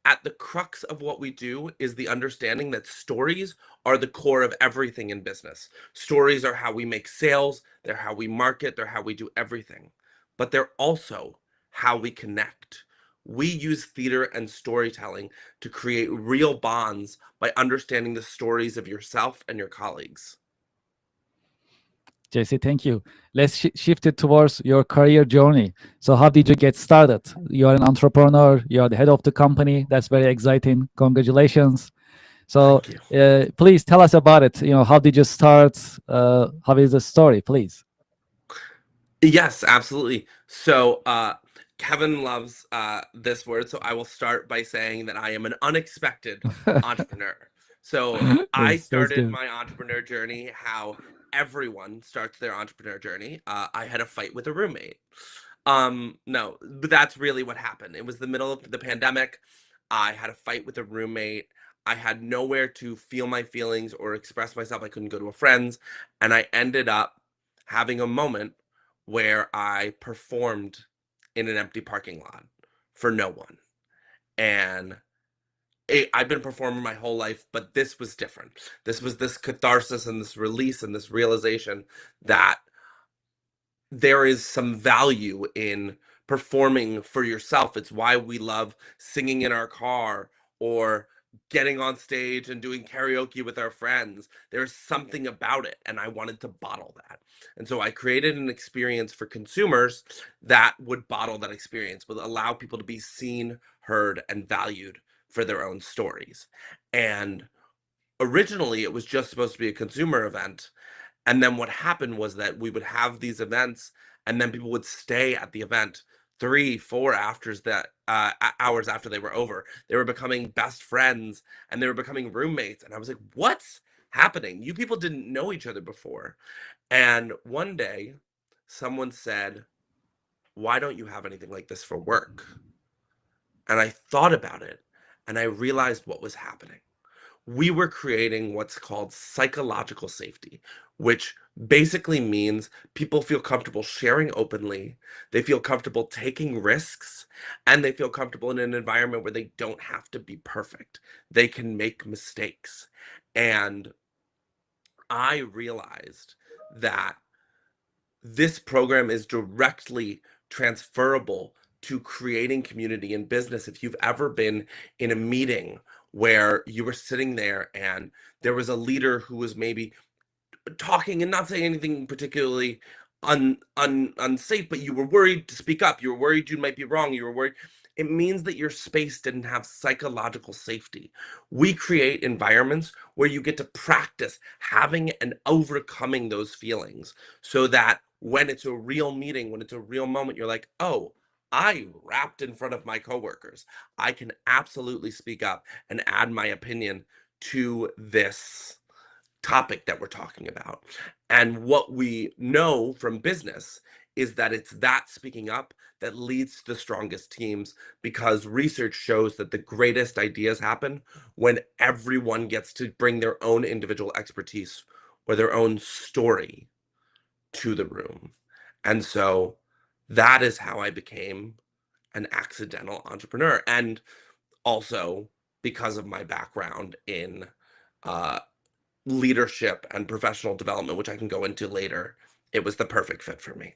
Speaker 4: At the crux of what we do is the understanding that stories are the core of everything in business. Stories are how we make sales, they're how we market, they're how we do everything. But they're also how we connect. We use theater and storytelling to create real bonds by understanding the stories of yourself and your colleagues.
Speaker 1: Jesse, thank you. Let's shift it towards your career journey. So how did you get started? You're an entrepreneur. You're the head of the company. That's very exciting. Congratulations. So please tell us about it. How did you start? How is the story, please?
Speaker 4: Yes, absolutely. So Kevin loves this word. So I will start by saying that I am an unexpected entrepreneur. So I started my entrepreneur journey how everyone starts their entrepreneur journey. I had a fight with a roommate. No, but that's really what happened. It was the middle of the pandemic. I had a fight with a roommate. I had nowhere to feel my feelings or express myself. I couldn't go to a friend's, and I ended up having a moment where I performed in an empty parking lot for no one. And I've been performing my whole life, but this was different. This was this catharsis and this release and this realization that there is some value in performing for yourself. It's why we love singing in our car or getting on stage and doing karaoke with our friends. There's something about it, and I wanted to bottle that. And so I created an experience for consumers that would bottle that experience, would allow people to be seen, heard, and valued for their own stories. And originally, it was just supposed to be a consumer event. And then what happened was that we would have these events, and then people would stay at the event 3, 4 hours after they were over. They were becoming best friends, and they were becoming roommates. And I was like, what's happening? You people didn't know each other before. And one day, someone said, why don't you have anything like this for work? And I thought about it, and I realized what was happening. We were creating what's called psychological safety, which basically means people feel comfortable sharing openly, they feel comfortable taking risks, and they feel comfortable in an environment where they don't have to be perfect. They can make mistakes. And I realized that this program is directly transferable to creating community in business. If you've ever been in a meeting where you were sitting there and there was a leader who was maybe talking and not saying anything particularly unsafe, but you were worried to speak up, you were worried you might be wrong, you were worried, it means that your space didn't have psychological safety. We create environments where you get to practice having and overcoming those feelings so that when it's a real meeting, when it's a real moment, you're like, oh, I rapped in front of my coworkers. I can absolutely speak up and add my opinion to this topic that we're talking about. And what we know from business is that it's that speaking up that leads to the strongest teams, because research shows that the greatest ideas happen when everyone gets to bring their own individual expertise or their own story to the room. And so that is how I became an accidental entrepreneur. And also because of my background in leadership and professional development, which I can go into later, it was the perfect fit for me.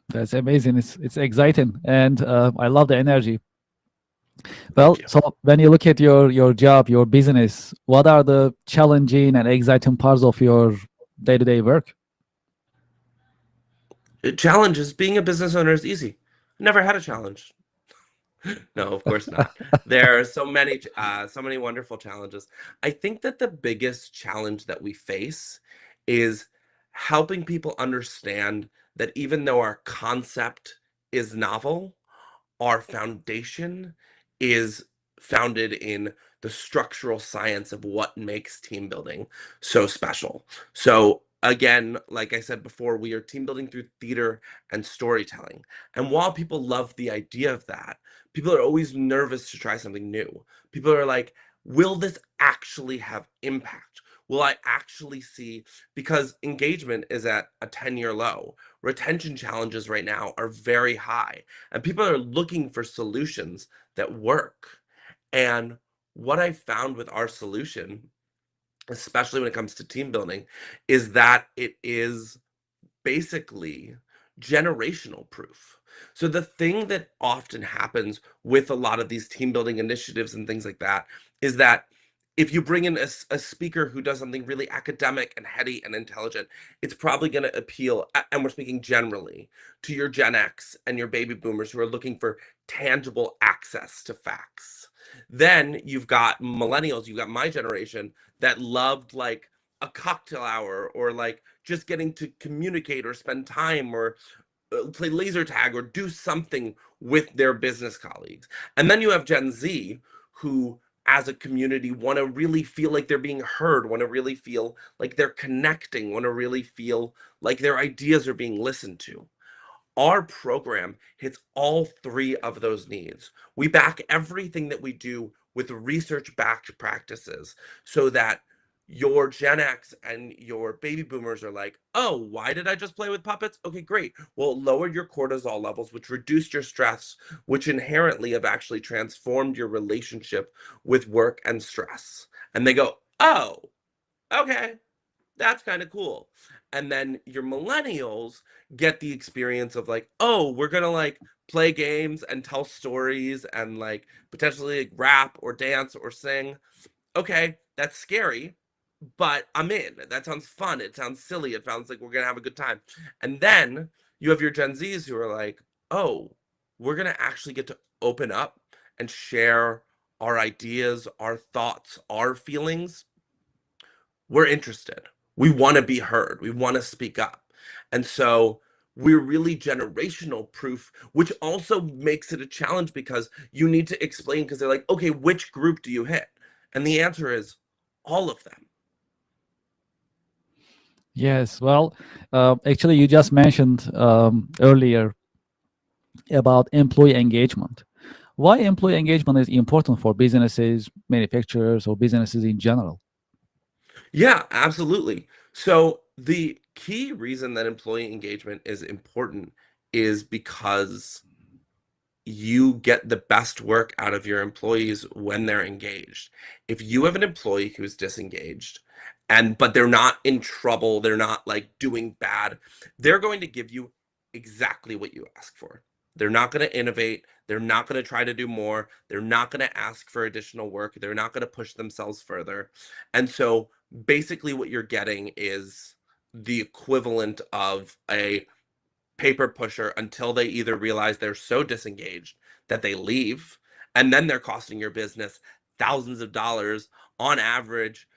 Speaker 1: That's amazing. It's exciting, and I love the energy. Well,
Speaker 4: Thank you.
Speaker 1: so when you look at your job, your business, what are the challenging and exciting parts of your day-to-day work?
Speaker 4: Challenges. Being a business owner is easy. Never had a challenge. No, of course not. There are so many wonderful challenges. I think that the biggest challenge that we face is helping people understand that even though our concept is novel, our foundation is founded in the structural science of what makes team building so special. So, again, like I said before, we are team building through theater and storytelling. And while people love the idea of that, people are always nervous to try something new. People are like, will this actually have impact? Will I actually see? Because engagement is at a 10-year low. Retention challenges right now are very high, and people are looking for solutions that work. And what I found with our solution, especially when it comes to team building, is that it is basically generational proof. So the thing that often happens with a lot of these team building initiatives and things like that is that if you bring in a speaker who does something really academic and heady and intelligent, it's probably going to appeal, and we're speaking generally, to your Gen X and your baby boomers who are looking for tangible access to facts. Then you've got millennials, you've got my generation that loved like a cocktail hour or like just getting to communicate or spend time or play laser tag or do something with their business colleagues. And then you have Gen Z who, as a community, want to really feel like they're being heard, want to really feel like they're connecting, want to really feel like their ideas are being listened to. Our program hits all three of those needs. We back everything that we do with research backed practices so that your Gen X and your baby boomers are like, oh, why did I just play with puppets? Okay, great. Well, it lowered your cortisol levels, which reduced your stress, which inherently have actually transformed your relationship with work and stress. And they go, oh, okay, that's kind of cool. And then your millennials get the experience of like, oh, we're gonna like play games and tell stories and like potentially like, rap or dance or sing. Okay, that's scary, but I'm in. That sounds fun. It sounds silly. It sounds like we're gonna have a good time. And then you have your Gen Zs who are like, oh, we're gonna actually get to open up and share our ideas, our thoughts, our feelings. We're interested. We want to be heard. We want to speak up. And so we're really generational proof, which also makes it a challenge because you need to explain because they're like, okay, which group do you hit? And the answer is all of them.
Speaker 1: Yes, well, actually, you just mentioned earlier about employee engagement. Why employee engagement is important for businesses, manufacturers, or businesses in general?
Speaker 4: Yeah, absolutely. So the key reason that employee engagement is important is because you get the best work out of your employees when they're engaged. If you have an employee who's disengaged but they're not in trouble, they're not like doing bad, they're going to give you exactly what you ask for. They're not going to innovate, they're not going to try to do more, they're not going to ask for additional work, they're not going to push themselves further. And so basically what you're getting is the equivalent of a paper pusher until they either realize they're so disengaged that they leave, and then they're costing your business thousands of dollars on average.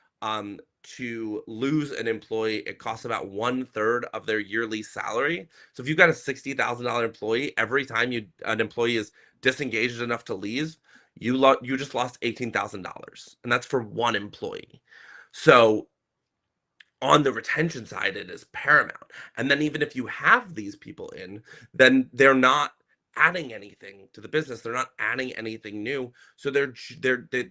Speaker 4: To lose an employee, it costs about 1/3 of their yearly salary. So if you've got a $60,000 employee, every time an employee is disengaged enough to leave, you just lost $18,000, and that's for one employee. So on the retention side, it is paramount. And then even if you have these people in, then they're not adding anything to the business. They're not adding anything new. So they're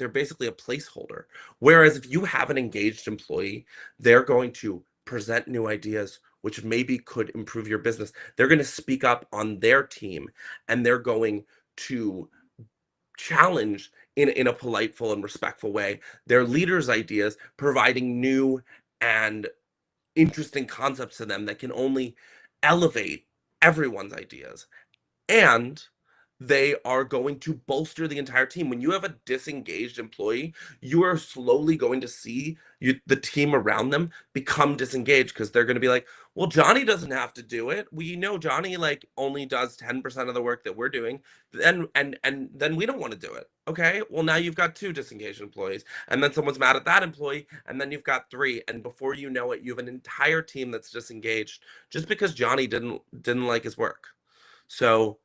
Speaker 4: basically a placeholder. Whereas if you have an engaged employee, they're going to present new ideas which maybe could improve your business. They're going to speak up on their team, and they're going to challenge in a politeful and respectful way their leaders' ideas, providing new and interesting concepts to them that can only elevate everyone's ideas. And they are going to bolster the entire team. When you have a disengaged employee, you are slowly going to see the team around them become disengaged, because they're going to be like, well, Johnny doesn't have to do it. We know Johnny like only does 10% of the work that we're doing. Then and then we don't want to do it. Okay, well, now you've got 2 disengaged employees, and then someone's mad at that employee, and then you've got 3, and before you know it, you have an entire team that's disengaged just because Johnny didn't like his work. So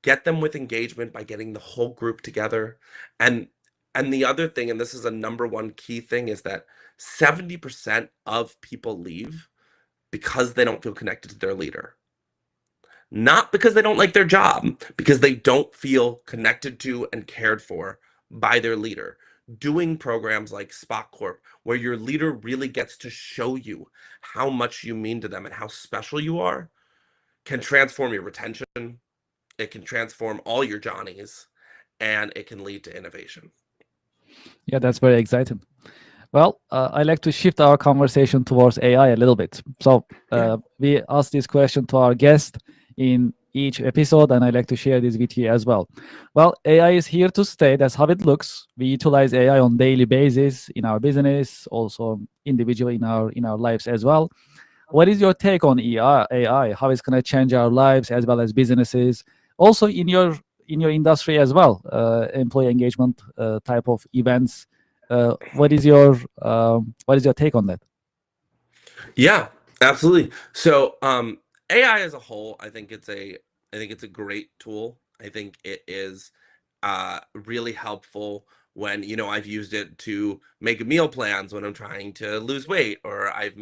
Speaker 4: get them with engagement by getting the whole group together. And the other thing, and this is a number one key thing, is that 70% of people leave because they don't feel connected to their leader. Not because they don't like their job, because they don't feel connected to and cared for by their leader. Doing programs like Spock Corp, where your leader really gets to show you how much you mean to them and how special you are, can transform your retention. It can transform all your Johnnies, and it can lead to innovation.
Speaker 1: Yeah, that's very exciting. Well, I like to shift our conversation towards AI a little bit. So we ask this question to our guest in each episode, and I like to share this with you as well. Well, AI is here to stay. That's how it looks. We utilize AI on daily basis in our business, also individually in our lives as well. What is your take on AI? How it's going to change our lives as well as businesses? Also in your industry as well, employee engagement type of events. What is your take on that?
Speaker 4: Yeah, absolutely. So AI as a whole, I think it's a great tool. I think it is really helpful when, I've used it to make meal plans when I'm trying to lose weight, or I've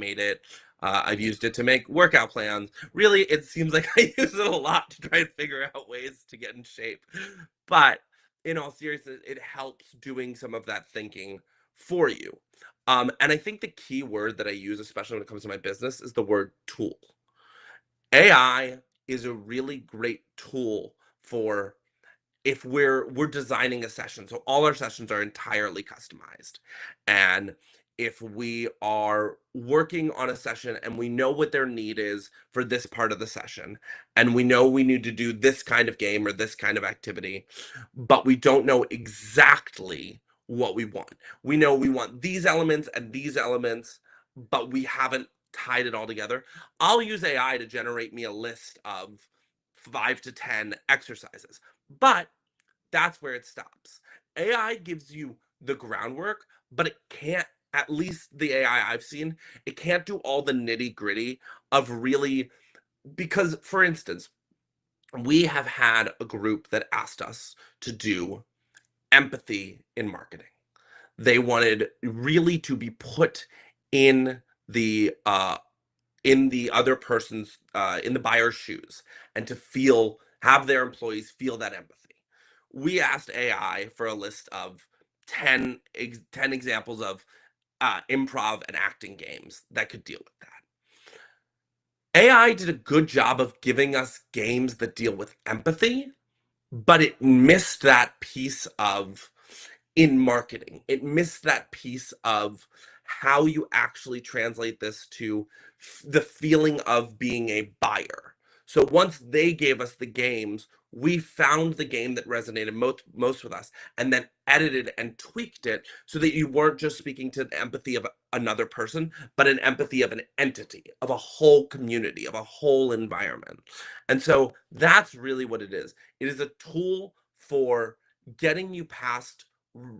Speaker 4: used it to make workout plans. Really, it seems like I use it a lot to try and figure out ways to get in shape. But in all seriousness, it helps doing some of that thinking for you. And I think the key word that I use, especially when it comes to my business, is the word tool. AI is a really great tool for if we're designing a session. So all our sessions are entirely customized. And if we are working on a session and we know what their need is for this part of the session, and we know we need to do this kind of game or this kind of activity, but we don't know exactly what we want. We know we want these elements and these elements, but we haven't tied it all together. I'll use AI to generate me a list of 5 to 10 exercises. But that's where it stops. AI gives you the groundwork, but it can't, at least the AI I've seen, it can't do all the nitty gritty of really, because for instance, we have had a group that asked us to do empathy in marketing. They wanted really to be put in the other person's in the buyer's shoes, and to have their employees feel that empathy. We asked AI for a list of 10 examples of improv and acting games that could deal with that. AI did a good job of giving us games that deal with empathy, but it missed that piece of in marketing. It missed that piece of how you actually translate this to the feeling of being a buyer. So once they gave us the games, we found the game that resonated most with us, and then edited and tweaked it so that you weren't just speaking to the empathy of another person, but an empathy of an entity, of a whole community, of a whole environment. And so that's really what it is. It is a tool for getting you past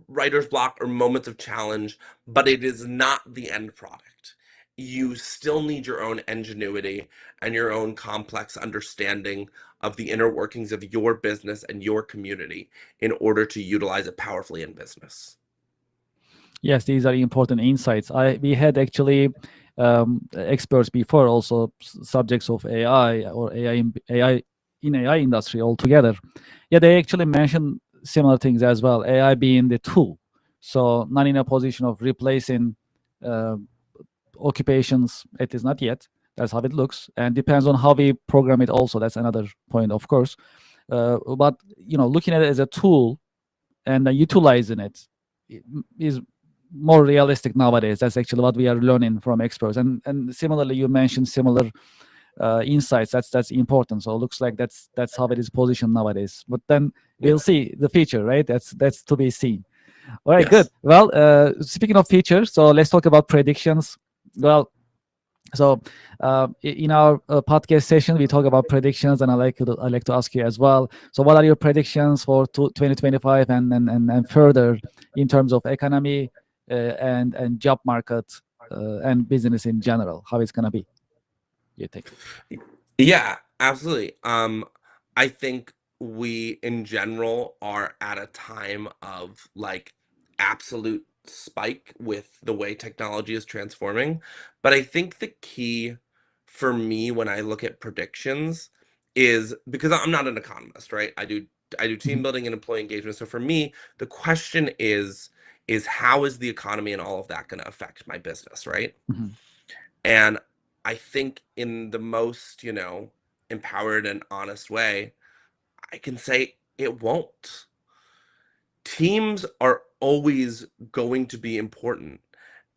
Speaker 4: writer's block or moments of challenge, but it is not the end product. You still need your own ingenuity and your own complex understanding of the inner workings of your business and your community in order to utilize it powerfully in business.
Speaker 1: Yes, these are important insights. We had actually experts before, also subjects of AI or AI in AI industry altogether. Yeah, they actually mentioned similar things as well. AI being the tool, so not in a position of replacing occupations. It is not yet. That's how it looks, and depends on how we program it. Also, that's another point, of course. But looking at it as a tool and utilizing it is more realistic nowadays. That's actually what we are learning from experts. And similarly, you mentioned similar insights. That's important. So it looks like that's how it is positioned nowadays. But then we'll see the future, right? That's to be seen. All right, good. Well, speaking of features, so let's talk about predictions. Well, so in our podcast session, we talk about predictions, and I like to ask you as well. So, what are your predictions for 2025 and further in terms of economy and job market and business in general? How it's gonna be? You think?
Speaker 4: Yeah, absolutely. I think we in general are at a time of like absolute spike with the way technology is transforming. But I think the key for me when I look at predictions is because I'm not an economist, right? I do team
Speaker 1: Mhm.
Speaker 4: building and employee engagement. So for me, the question is how is the economy and all of that going to affect my business, right?
Speaker 1: Mhm.
Speaker 4: And I think in the most, empowered and honest way, I can say it won't. Teams are always going to be important.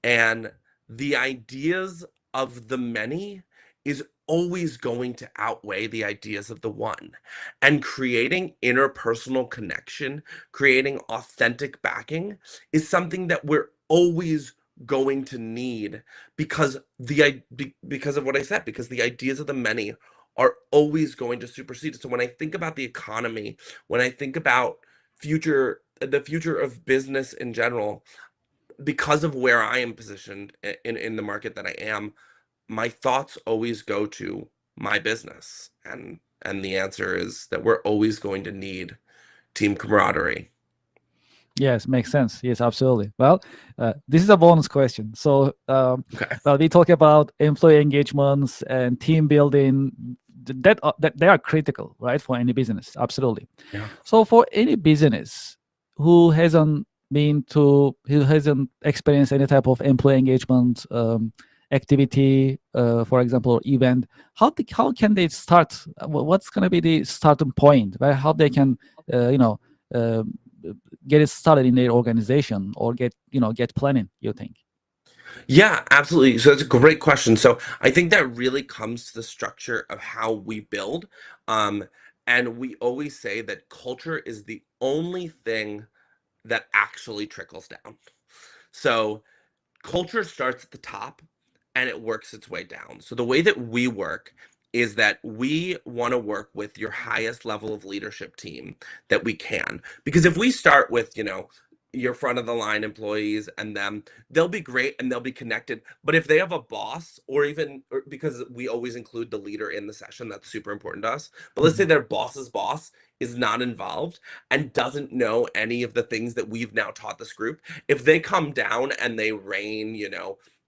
Speaker 4: And the ideas of the many is always going to outweigh the ideas of the one. And creating interpersonal connection, creating authentic backing is something that we're always going to need because because of what I said, because the ideas of the many are always going to supersede it. So when I think about the economy, when I think about the future of business in general, because of where I am positioned in the market that I am, my thoughts always go to my business. And the answer is that we're always going to need team camaraderie.
Speaker 1: Yes, makes sense. Yes, absolutely. Well, this is a bonus question. So,
Speaker 4: Okay.
Speaker 1: well, we talk about employee engagements and team building. That they are critical, right, for any business. Absolutely.
Speaker 4: Yeah.
Speaker 1: So, for any business who hasn't experienced any type of employee engagement activity, for example, or event, how can they start? What's going to be the starting point? Right? How they can, Uh, get it started in their organization or get planning, you think?
Speaker 4: Yeah, absolutely. So that's a great question. So I think that really comes to the structure of how we build. Um, and we always say that culture is the only thing that actually trickles down. So culture starts at the top and it works its way down. So the way that we work is that we want to work with your highest level of leadership team that we can. Because if we start with, your front of the line employees and them, they'll be great and they'll be connected. But if they have a boss or because we always include the leader in the session, that's super important to us. But let's say
Speaker 1: Mhm.
Speaker 4: their boss's boss is not involved and doesn't know any of the things that we've now taught this group. If they come down and they rain,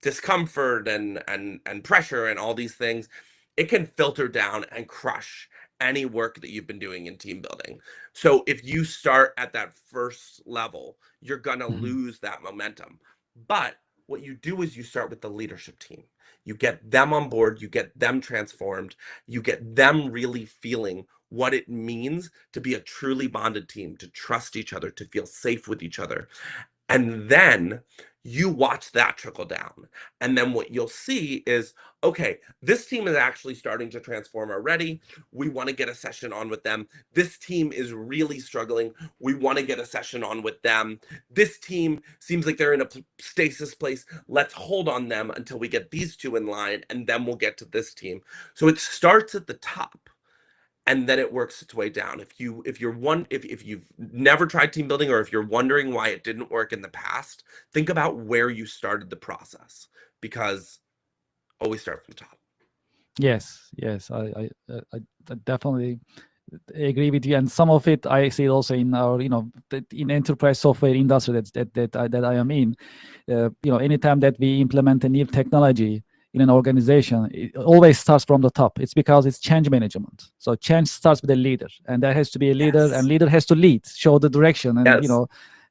Speaker 4: discomfort and pressure and all these things, it can filter down and crush any work that you've been doing in team building. So if you start at that first level, you're going to
Speaker 1: Mhm.
Speaker 4: lose that momentum. But what you do is you start with the leadership team. You get them on board, you get them transformed, you get them really feeling what it means to be a truly bonded team, to trust each other, to feel safe with each other. And then you watch that trickle down. And then what you'll see is, okay, this team is actually starting to transform already. We want to get a session on with them. This team is really struggling. We want to get a session on with them. This team seems like they're in a stasis place. Let's hold on them until we get these two in line, and then we'll get to this team. So it starts at the top and then it works its way down. If you've never tried team building, or if you're wondering why it didn't work in the past, think about where you started the process, because always start from the top.
Speaker 1: Yes, I definitely agree with you, and some of it I see it also in our in enterprise software industry that I am in. Anytime that we implement a new technology in an organization, it always starts from the top. It's because it's change management. So change starts with a leader, and there has to be a leader, and
Speaker 4: Yes.
Speaker 1: leader has to lead, show the direction, and
Speaker 4: Yes.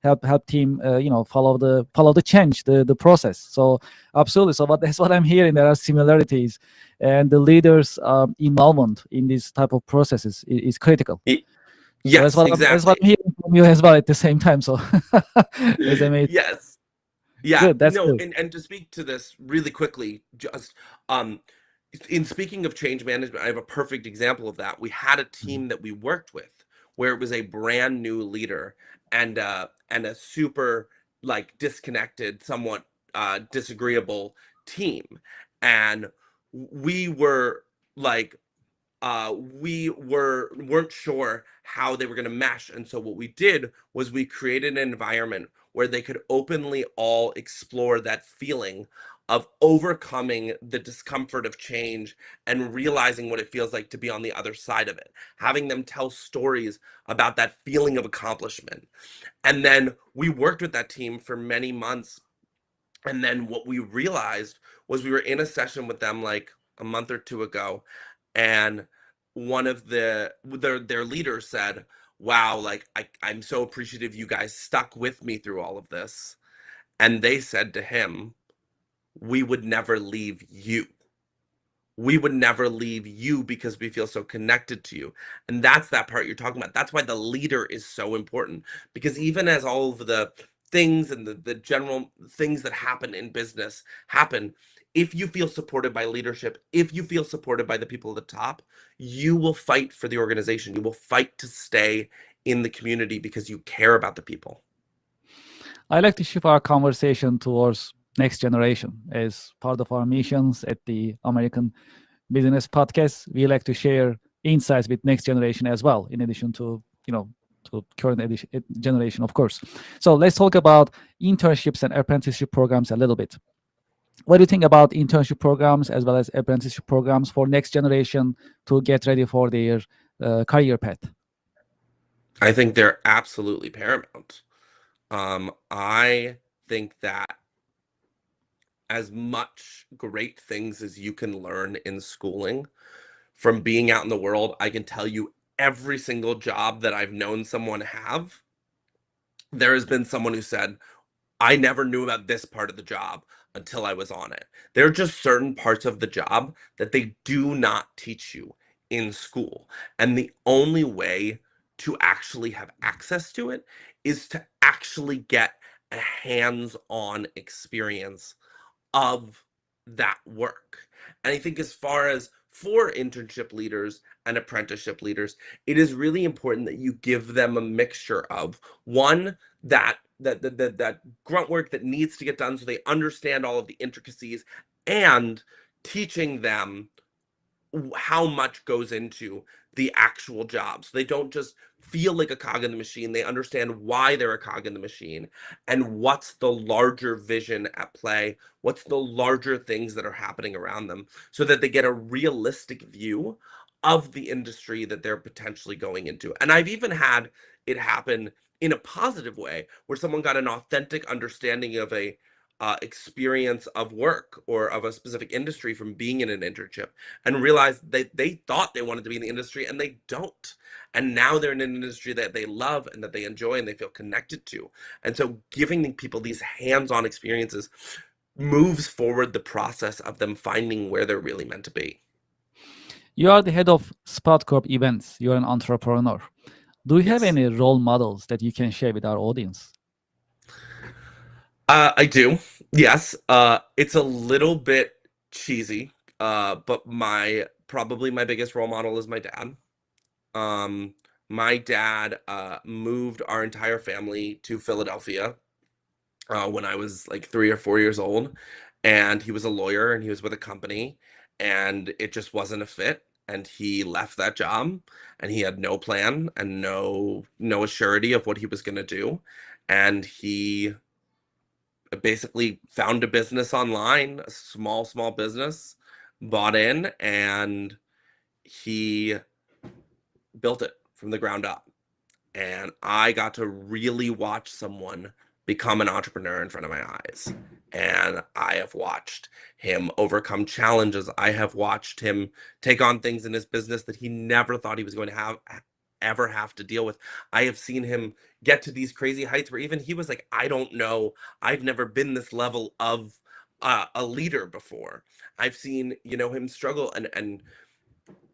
Speaker 1: help team follow the change, the process. So absolutely. So that's what I'm hearing. There are similarities, and the leaders' involvement in this type of processes is critical. So that's
Speaker 4: Yes,
Speaker 1: what I'm
Speaker 4: exactly.
Speaker 1: hearing from you as well at the same time. So that's amazing.
Speaker 4: Yes. Yeah,
Speaker 1: Good. That's
Speaker 4: no,
Speaker 1: good.
Speaker 4: and to speak to this really quickly, just um in speaking of change management, I have a perfect example of that. We had a team that we worked with where it was a brand new leader and a super like disconnected, somewhat disagreeable team. And we were like weren't sure how they were going to mesh, and so what we did was we created an environment where they could openly all explore that feeling of overcoming the discomfort of change and realizing what it feels like to be on the other side of it, having them tell stories about that feeling of accomplishment. And then we worked with that team for many months, and then what we realized was we were in a session with them like a month or two ago, and one of their leaders said, "Wow, like I'm so appreciative you guys stuck with me through all of this." And they said to him, "We would never leave you. We would never leave you because we feel so connected to you." And that's that part you're talking about. That's why the leader is so important, because even as all of the things and the general things that happen in business happen, if you feel supported by leadership, if you feel supported by the people at the top, you will fight for the organization. You will fight to stay in the community because you care about the people.
Speaker 1: I like to shift our conversation towards next generation. As part of our missions at the American Business Podcast, we like to share insights with next generation as well, in addition to to current generation, of course. So let's talk about internships and apprenticeship programs a little bit. What do you think about internship programs as well as apprenticeship programs for next generation to get ready for their career path?
Speaker 4: I think they're absolutely paramount. I think that as much great things as you can learn in schooling from being out in the world, I can tell you every single job that I've known someone have, there has been someone who said, "I never knew about this part of the job until I was on it." There are just certain parts of the job that they do not teach you in school. And the only way to actually have access to it is to actually get a hands-on experience of that work. And I think as far as for internship leaders and apprenticeship leaders, it is really important that you give them a mixture of one, that grunt work that needs to get done so they understand all of the intricacies, and teaching them how much goes into the actual job. So they don't just feel like a cog in the machine. They understand why they're a cog in the machine and what's the larger vision at play, what's the larger things that are happening around them, so that they get a realistic view of the industry that they're potentially going into. And I've even had it happen in a positive way where someone got an authentic understanding of a experience of work or of a specific industry from being in an internship, and realized they thought they wanted to be in the industry and they don't. And now they're in an industry that they love and that they enjoy and they feel connected to. And so giving people these hands-on experiences moves forward the process of them finding where they're really meant to be.
Speaker 1: You are the head of Spot Corp events. You're an entrepreneur. Do you have
Speaker 4: Yes.
Speaker 1: any role models that you can share with our audience?
Speaker 4: I do. Yes. It's a little bit cheesy, but probably my biggest role model is my dad. Um, my dad moved our entire family to Philadelphia when I was like 3 or 4 years old, and he was a lawyer and he was with a company, and it just wasn't a fit. And he left that job, and he had no plan and no assurity of what he was going to do, and he basically found a business online, a small business, bought in, and he built it from the ground up. And I got to really watch someone become an entrepreneur in front of my eyes. And I have watched him overcome challenges. I have watched him take on things in his business that he never thought he was going to ever have to deal with. I have seen him get to these crazy heights where even he was like, "I don't know. I've never been this level of a leader before." I've seen, him struggle, and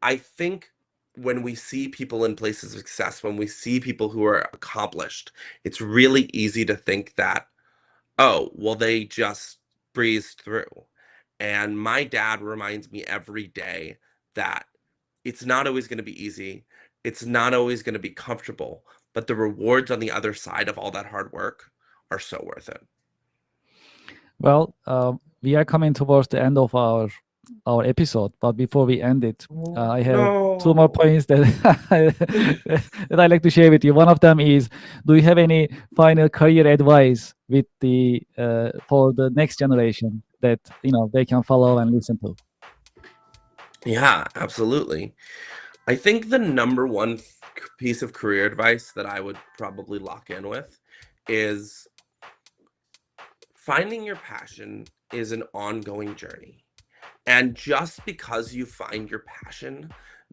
Speaker 4: I think when we see people in places of success, when we see people who are accomplished, it's really easy to think that, oh, well, they just breezed through. And my dad reminds me every day that it's not always going to be easy. It's not always going to be comfortable, but the rewards on the other side of all that hard work are so worth it.
Speaker 1: Well, we are coming towards the end of our episode, but before we end it, I have two more points that that I'd like to share with you. One of them is, do you have any final career advice with the for the next generation that they can follow and listen to?
Speaker 4: Yeah, absolutely. I think the number one piece of career advice that I would probably lock in with is finding your passion is an ongoing journey. And just because you find your passion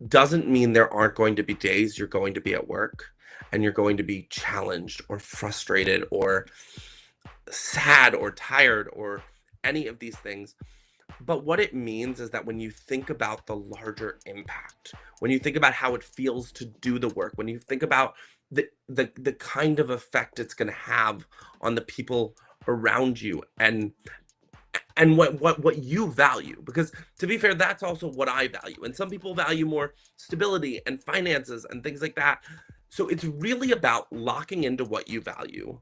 Speaker 4: doesn't mean there aren't going to be days you're going to be at work and you're going to be challenged or frustrated or sad or tired or any of these things. But what it means is that when you think about the larger impact, when you think about how it feels to do the work, when you think about the kind of effect it's going to have on the people around you and what you value, because to be fair, that's also what I value. And some people value more stability and finances and things like that. So it's really about locking into what you value,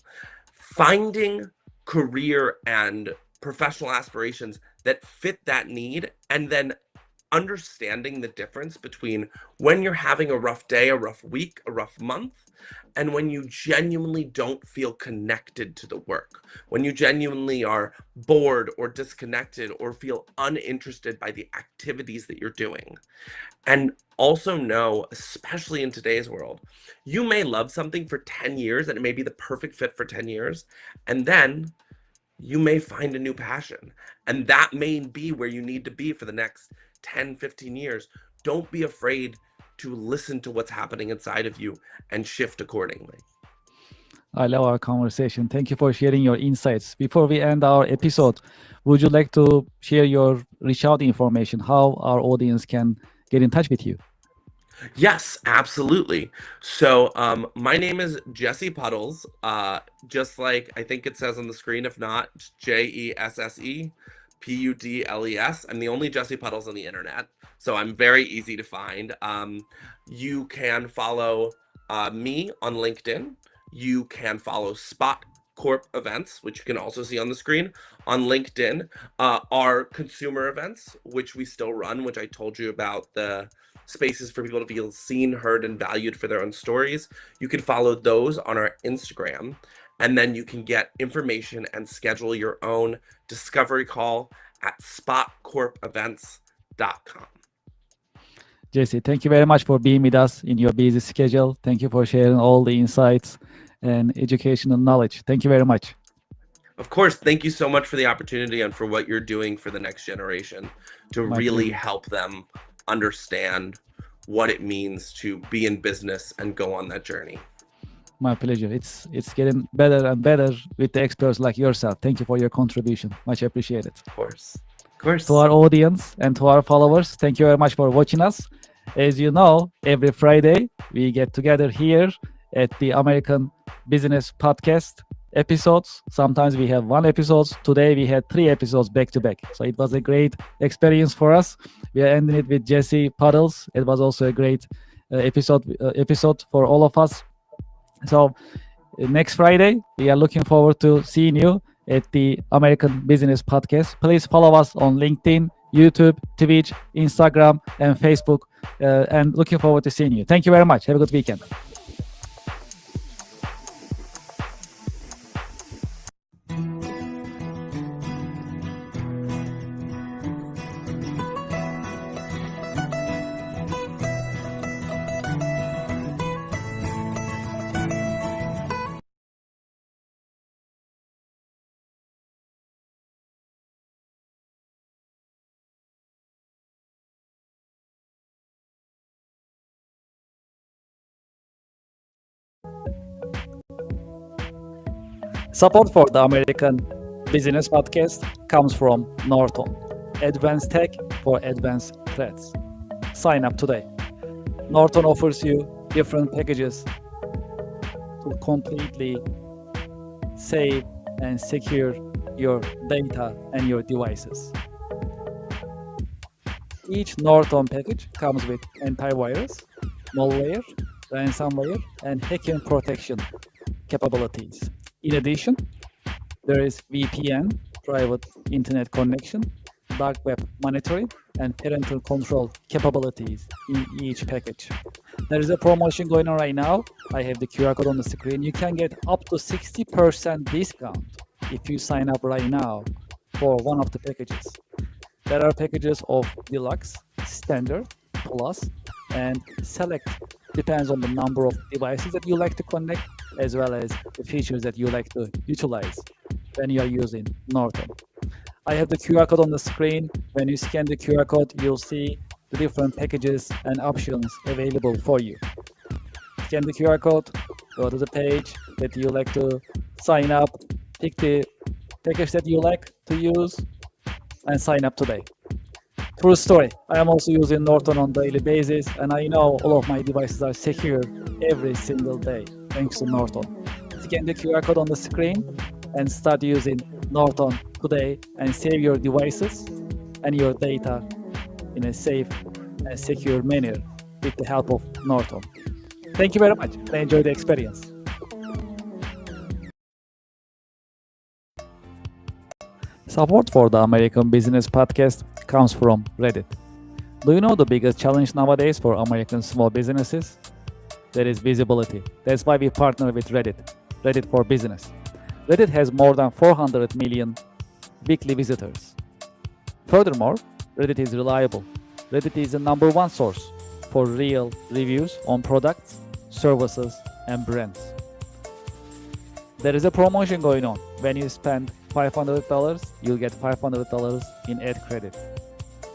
Speaker 4: finding career and professional aspirations that fit that need, and then understanding the difference between when you're having a rough day, a rough week, a rough month, and when you genuinely don't feel connected to the work, when you genuinely are bored or disconnected or feel uninterested by the activities that you're doing. And also know, especially in today's world, you may love something for 10 years and it may be the perfect fit for 10 years. And then you may find a new passion. And that may be where you need to be for the next 10, 15 years. Don't be afraid to listen to what's happening inside of you and shift accordingly.
Speaker 1: I love our conversation. Thank you for sharing your insights. Before we end our episode, would you like to share your reach out information, how our audience can get in touch with you?
Speaker 4: Yes, absolutely. So my name is Jesse Puddles, just like I think it says on the screen. If not, Jesse Puddles. I'm the only Jesse Puddles on the internet, so I'm very easy to find. You can follow me on LinkedIn. You can follow Spot Corp events, which you can also see on the screen on LinkedIn. Our consumer events, which we still run, which I told you about, the spaces for people to feel seen, heard, and valued for their own stories. You can follow those on our Instagram, and then you can get information and schedule your own discovery call at spotcorpevents.com.
Speaker 1: Jesse, thank you very much for being with us in your busy schedule. Thank you for sharing all the insights and educational knowledge. Thank you very much.
Speaker 4: Of course, thank you so much for the opportunity and for what you're doing for the next generation to really help them understand what it means to be in business and go on that journey.
Speaker 1: My pleasure. It's getting better and better with the experts like yourself. Thank you for your contribution. Much appreciated.
Speaker 4: Of course. To
Speaker 1: our audience and to our followers, thank you very much for watching us. As you know, every Friday we get together here at the American Business Podcast episodes. Sometimes we have one episode. Today we had 3 episodes back to back. So it was a great experience for us. We are ending it with Jesse Puddles. It was also a great episode for all of us. So next Friday, we are looking forward to seeing you at the American Business Podcast. Please follow us on LinkedIn, YouTube, Twitch, Instagram, and Facebook. And looking forward to seeing you. Thank you very much. Have a good weekend. Support for the American Business Podcast comes from Norton, advanced tech for advanced threats. Sign up today. Norton offers you different packages to completely save and secure your data and your devices. Each Norton package comes with antivirus, malware, ransomware, and hacking protection capabilities. In addition, there is VPN, private internet connection, dark web monitoring, and parental control capabilities in each package. There is a promotion going on right now. I have the QR code on the screen. You can get up to 60% discount if you sign up right now for one of the packages. There are packages of deluxe, standard, plus, and select. Depends on the number of devices that you like to connect, as well as the features that you like to utilize when you are using Norton. I have the QR code on the screen. When you scan the QR code, you'll see the different packages and options available for you. Scan the QR code, go to the page that you like to sign up, pick the package that you like to use, and sign up today. True story. I am also using Norton on a daily basis, and I know all of my devices are secure every single day thanks to Norton. Scan the QR code on the screen and start using Norton today and save your devices and your data in a safe and secure manner with the help of Norton. Thank you very much and enjoy the experience. Support for the American Business Podcast comes from Reddit. Do you know the biggest challenge nowadays for American small businesses? That is visibility. That's why we partner with Reddit, Reddit for Business. Reddit has more than 400 million weekly visitors. Furthermore, Reddit is reliable. Reddit is the number one source for real reviews on products, services, and brands. There is a promotion going on. When you spend $500, you'll get $500 in ad credit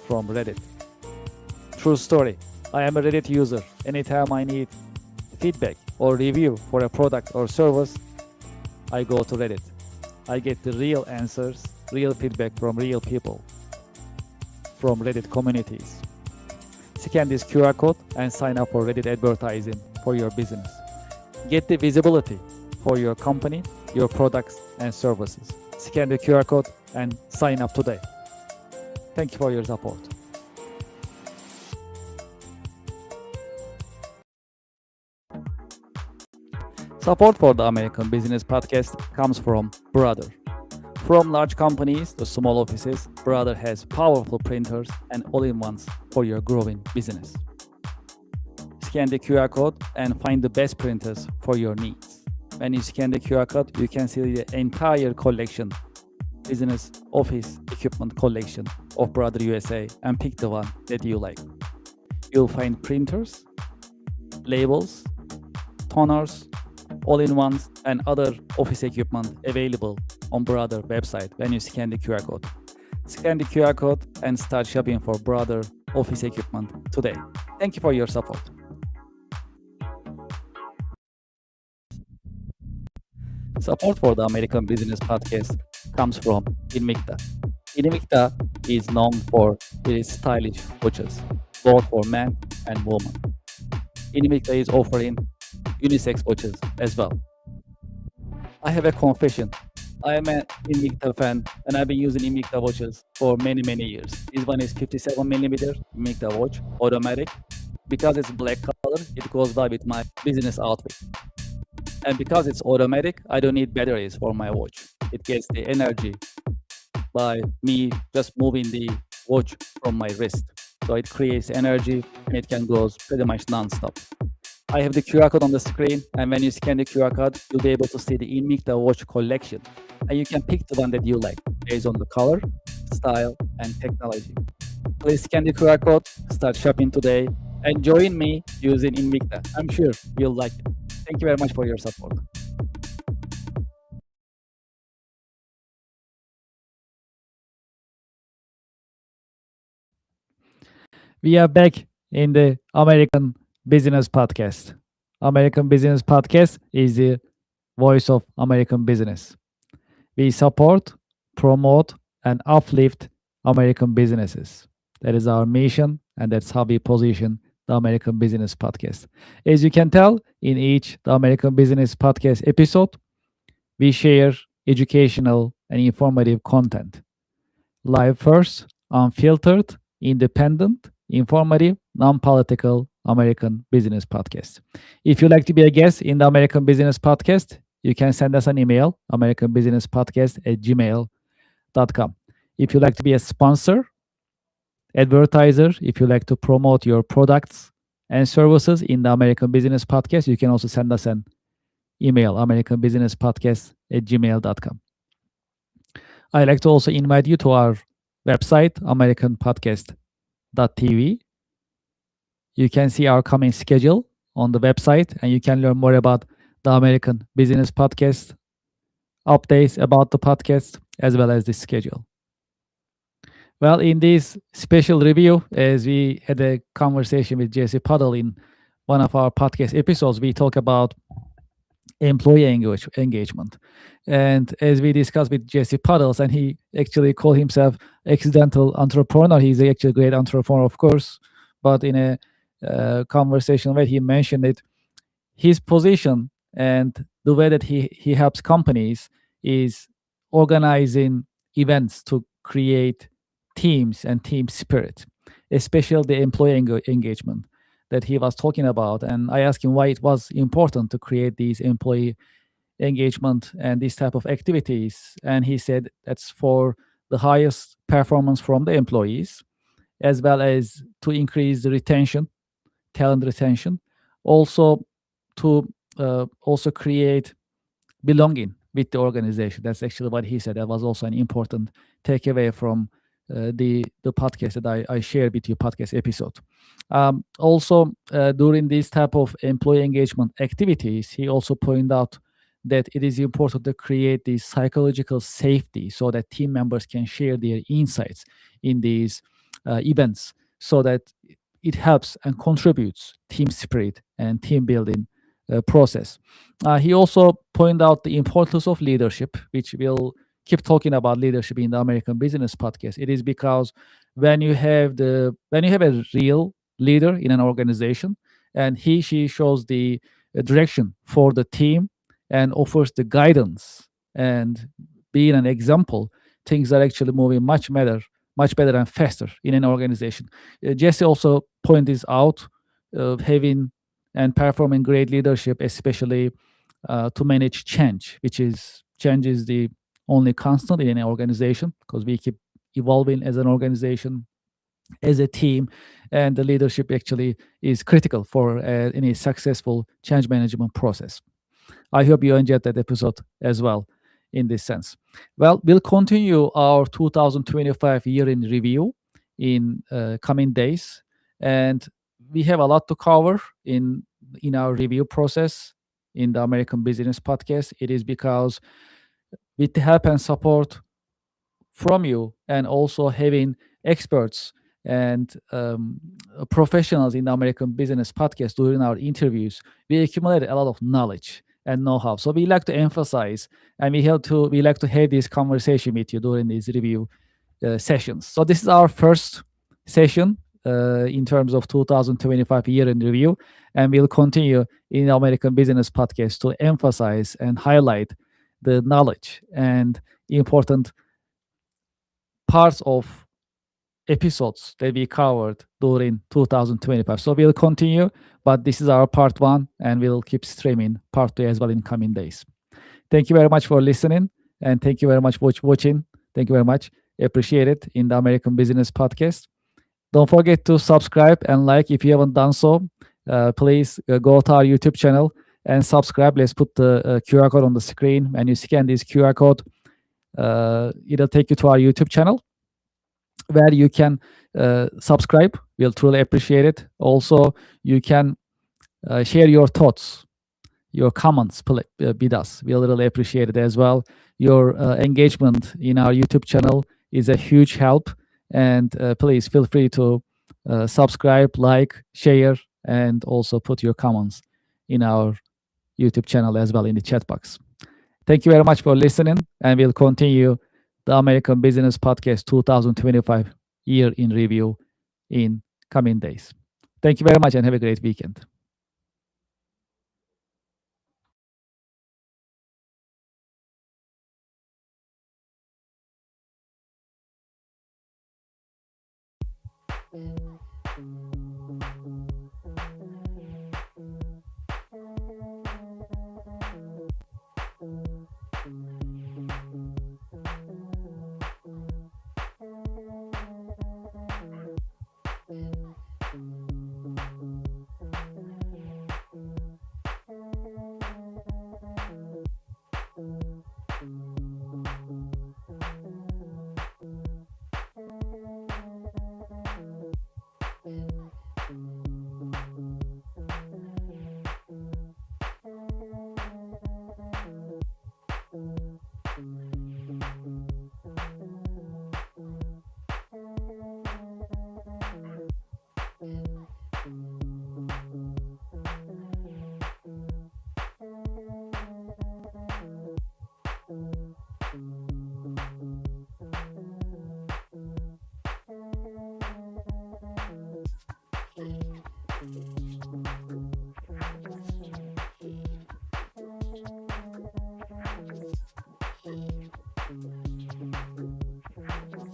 Speaker 1: from Reddit. True story. I am a Reddit user. Anytime I need feedback or review for a product or service, I go to Reddit. I get the real answers, real feedback from real people, from Reddit communities. Scan this QR code and sign up for Reddit advertising for your business. Get the visibility for your company, your products, and services. Scan the QR code and sign up today. Thank you for your support. Support for the American Business Podcast comes from Brother. From large companies to small offices, Brother has powerful printers and all-in-ones for your growing business. Scan the QR code and find the best printers for your needs. When you scan the QR code, you can see the entire collection, business office equipment collection of Brother USA, and pick the one that you like. You'll find printers, labels, toners, all-in-ones, and other office equipment available on Brother website when you scan the QR code. Scan the QR code and start shopping for Brother office equipment today. Thank you for your support. Support for the American Business Podcast comes from Invicta. Invicta is known for its stylish watches, both for men and women. Invicta is offering unisex watches as well. I have a confession. I am an Invicta fan and I've been using Invicta watches for many years. This one is 57mm Invicta watch, automatic. Because it's black color, it goes well with my business outfit. And because it's automatic, I don't need batteries for my watch. It gets the energy by me just moving the watch from my wrist. So it creates energy and it can go pretty much non-stop. I have the QR code on the screen, and when you scan the QR code, you'll be able to see the Invicta watch collection. And you can pick the one that you like based on the color, style, and technology. Please scan the QR code, start shopping today, and join me using Invicta. I'm sure you'll like it. Thank you very much for your support. We are back in the American Business Podcast. American Business Podcast is the voice of American business. We support, promote, and uplift American businesses. That is our mission, and that's how we position the American Business Podcast. As you can tell, in each the American Business Podcast episode, we share educational and informative content. Live first, unfiltered, independent, informative, non-political American business podcast. If you'd like to be a guest in the American Business Podcast, you can send us an email, americanbusinesspodcast@gmail.com. If you'd like to be a sponsor, advertiser, if you like to promote your products and services in the American Business Podcast, you can also send us an email, americanbusinesspodcast@gmail.com. I'd like to also invite you to our website, americanpodcast.tv. You can see our coming schedule on the website, and you can learn more about the American Business Podcast, updates about the podcast, as well as the schedule. Well, in this special review, as we had a conversation with Jesse Puddle in one of our podcast episodes, we talk about employee engagement. And as we discussed with Jesse Puddles, and he actually called himself accidental entrepreneur. He's actually a great entrepreneur, of course, but in a conversation where he mentioned it, his position and the way that he helps companies is organizing events to create teams and team spirit, especially the employee engagement that he was talking about. And I asked him why it was important to create these employee engagement and these type of activities. And he said that's for the highest performance from the employees, as well as to increase the retention, talent retention, also to also create belonging with the organization. That's actually what he said. That was also an important takeaway from the podcast that I shared with you, podcast episode. Also, during these type of employee engagement activities, he also pointed out that it is important to create the psychological safety so that team members can share their insights in these events, so that it helps and contributes team spirit and team building process. He also pointed out the importance of leadership, which we'll keep talking about leadership in the American Business Podcast. It is because when you have a real leader in an organization, and she shows the direction for the team and offers the guidance and being an example, things are actually moving much better and faster in an organization. Jesse also pointed this out, having and performing great leadership, especially to manage change, change is the only constant in an organization, because we keep evolving as an organization, as a team, and the leadership actually is critical for any successful change management process. I hope you enjoyed that episode as well in this sense. Well, we'll continue our 2025 year in review in coming days, and we have a lot to cover in our review process in the American Business Podcast. It is because with the help and support from you, and also having experts and professionals in the American Business Podcast during our interviews, we accumulated a lot of knowledge and know-how. So we like to emphasize, and we like to have this conversation with you during these review sessions. So this is our first session in terms of 2025 year in review, and we'll continue in the American Business Podcast to emphasize and highlight the knowledge and important parts of episodes that we covered during 2025. So we'll continue, but this is our part one, and we'll keep streaming part two as well in coming days. Thank you very much for listening, and thank you very much for watching. Thank you very much. Appreciate it in the American Business Podcast. Don't forget to subscribe and like if you haven't done so. Please go to our YouTube channel and subscribe. Let's put the QR code on the screen. When you scan this QR code, it'll take you to our YouTube channel where you can subscribe. We'll truly appreciate it. Also, you can share your thoughts, your comments with us. We'll really appreciate it as well. Your engagement in our YouTube channel is a huge help. And please feel free to subscribe, like, share, and also put your comments in our YouTube channel as well in the chat box. Thank you very much for listening, and we'll continue the American Business Podcast 2025 year in review in coming days. Thank you very much, and have a great weekend.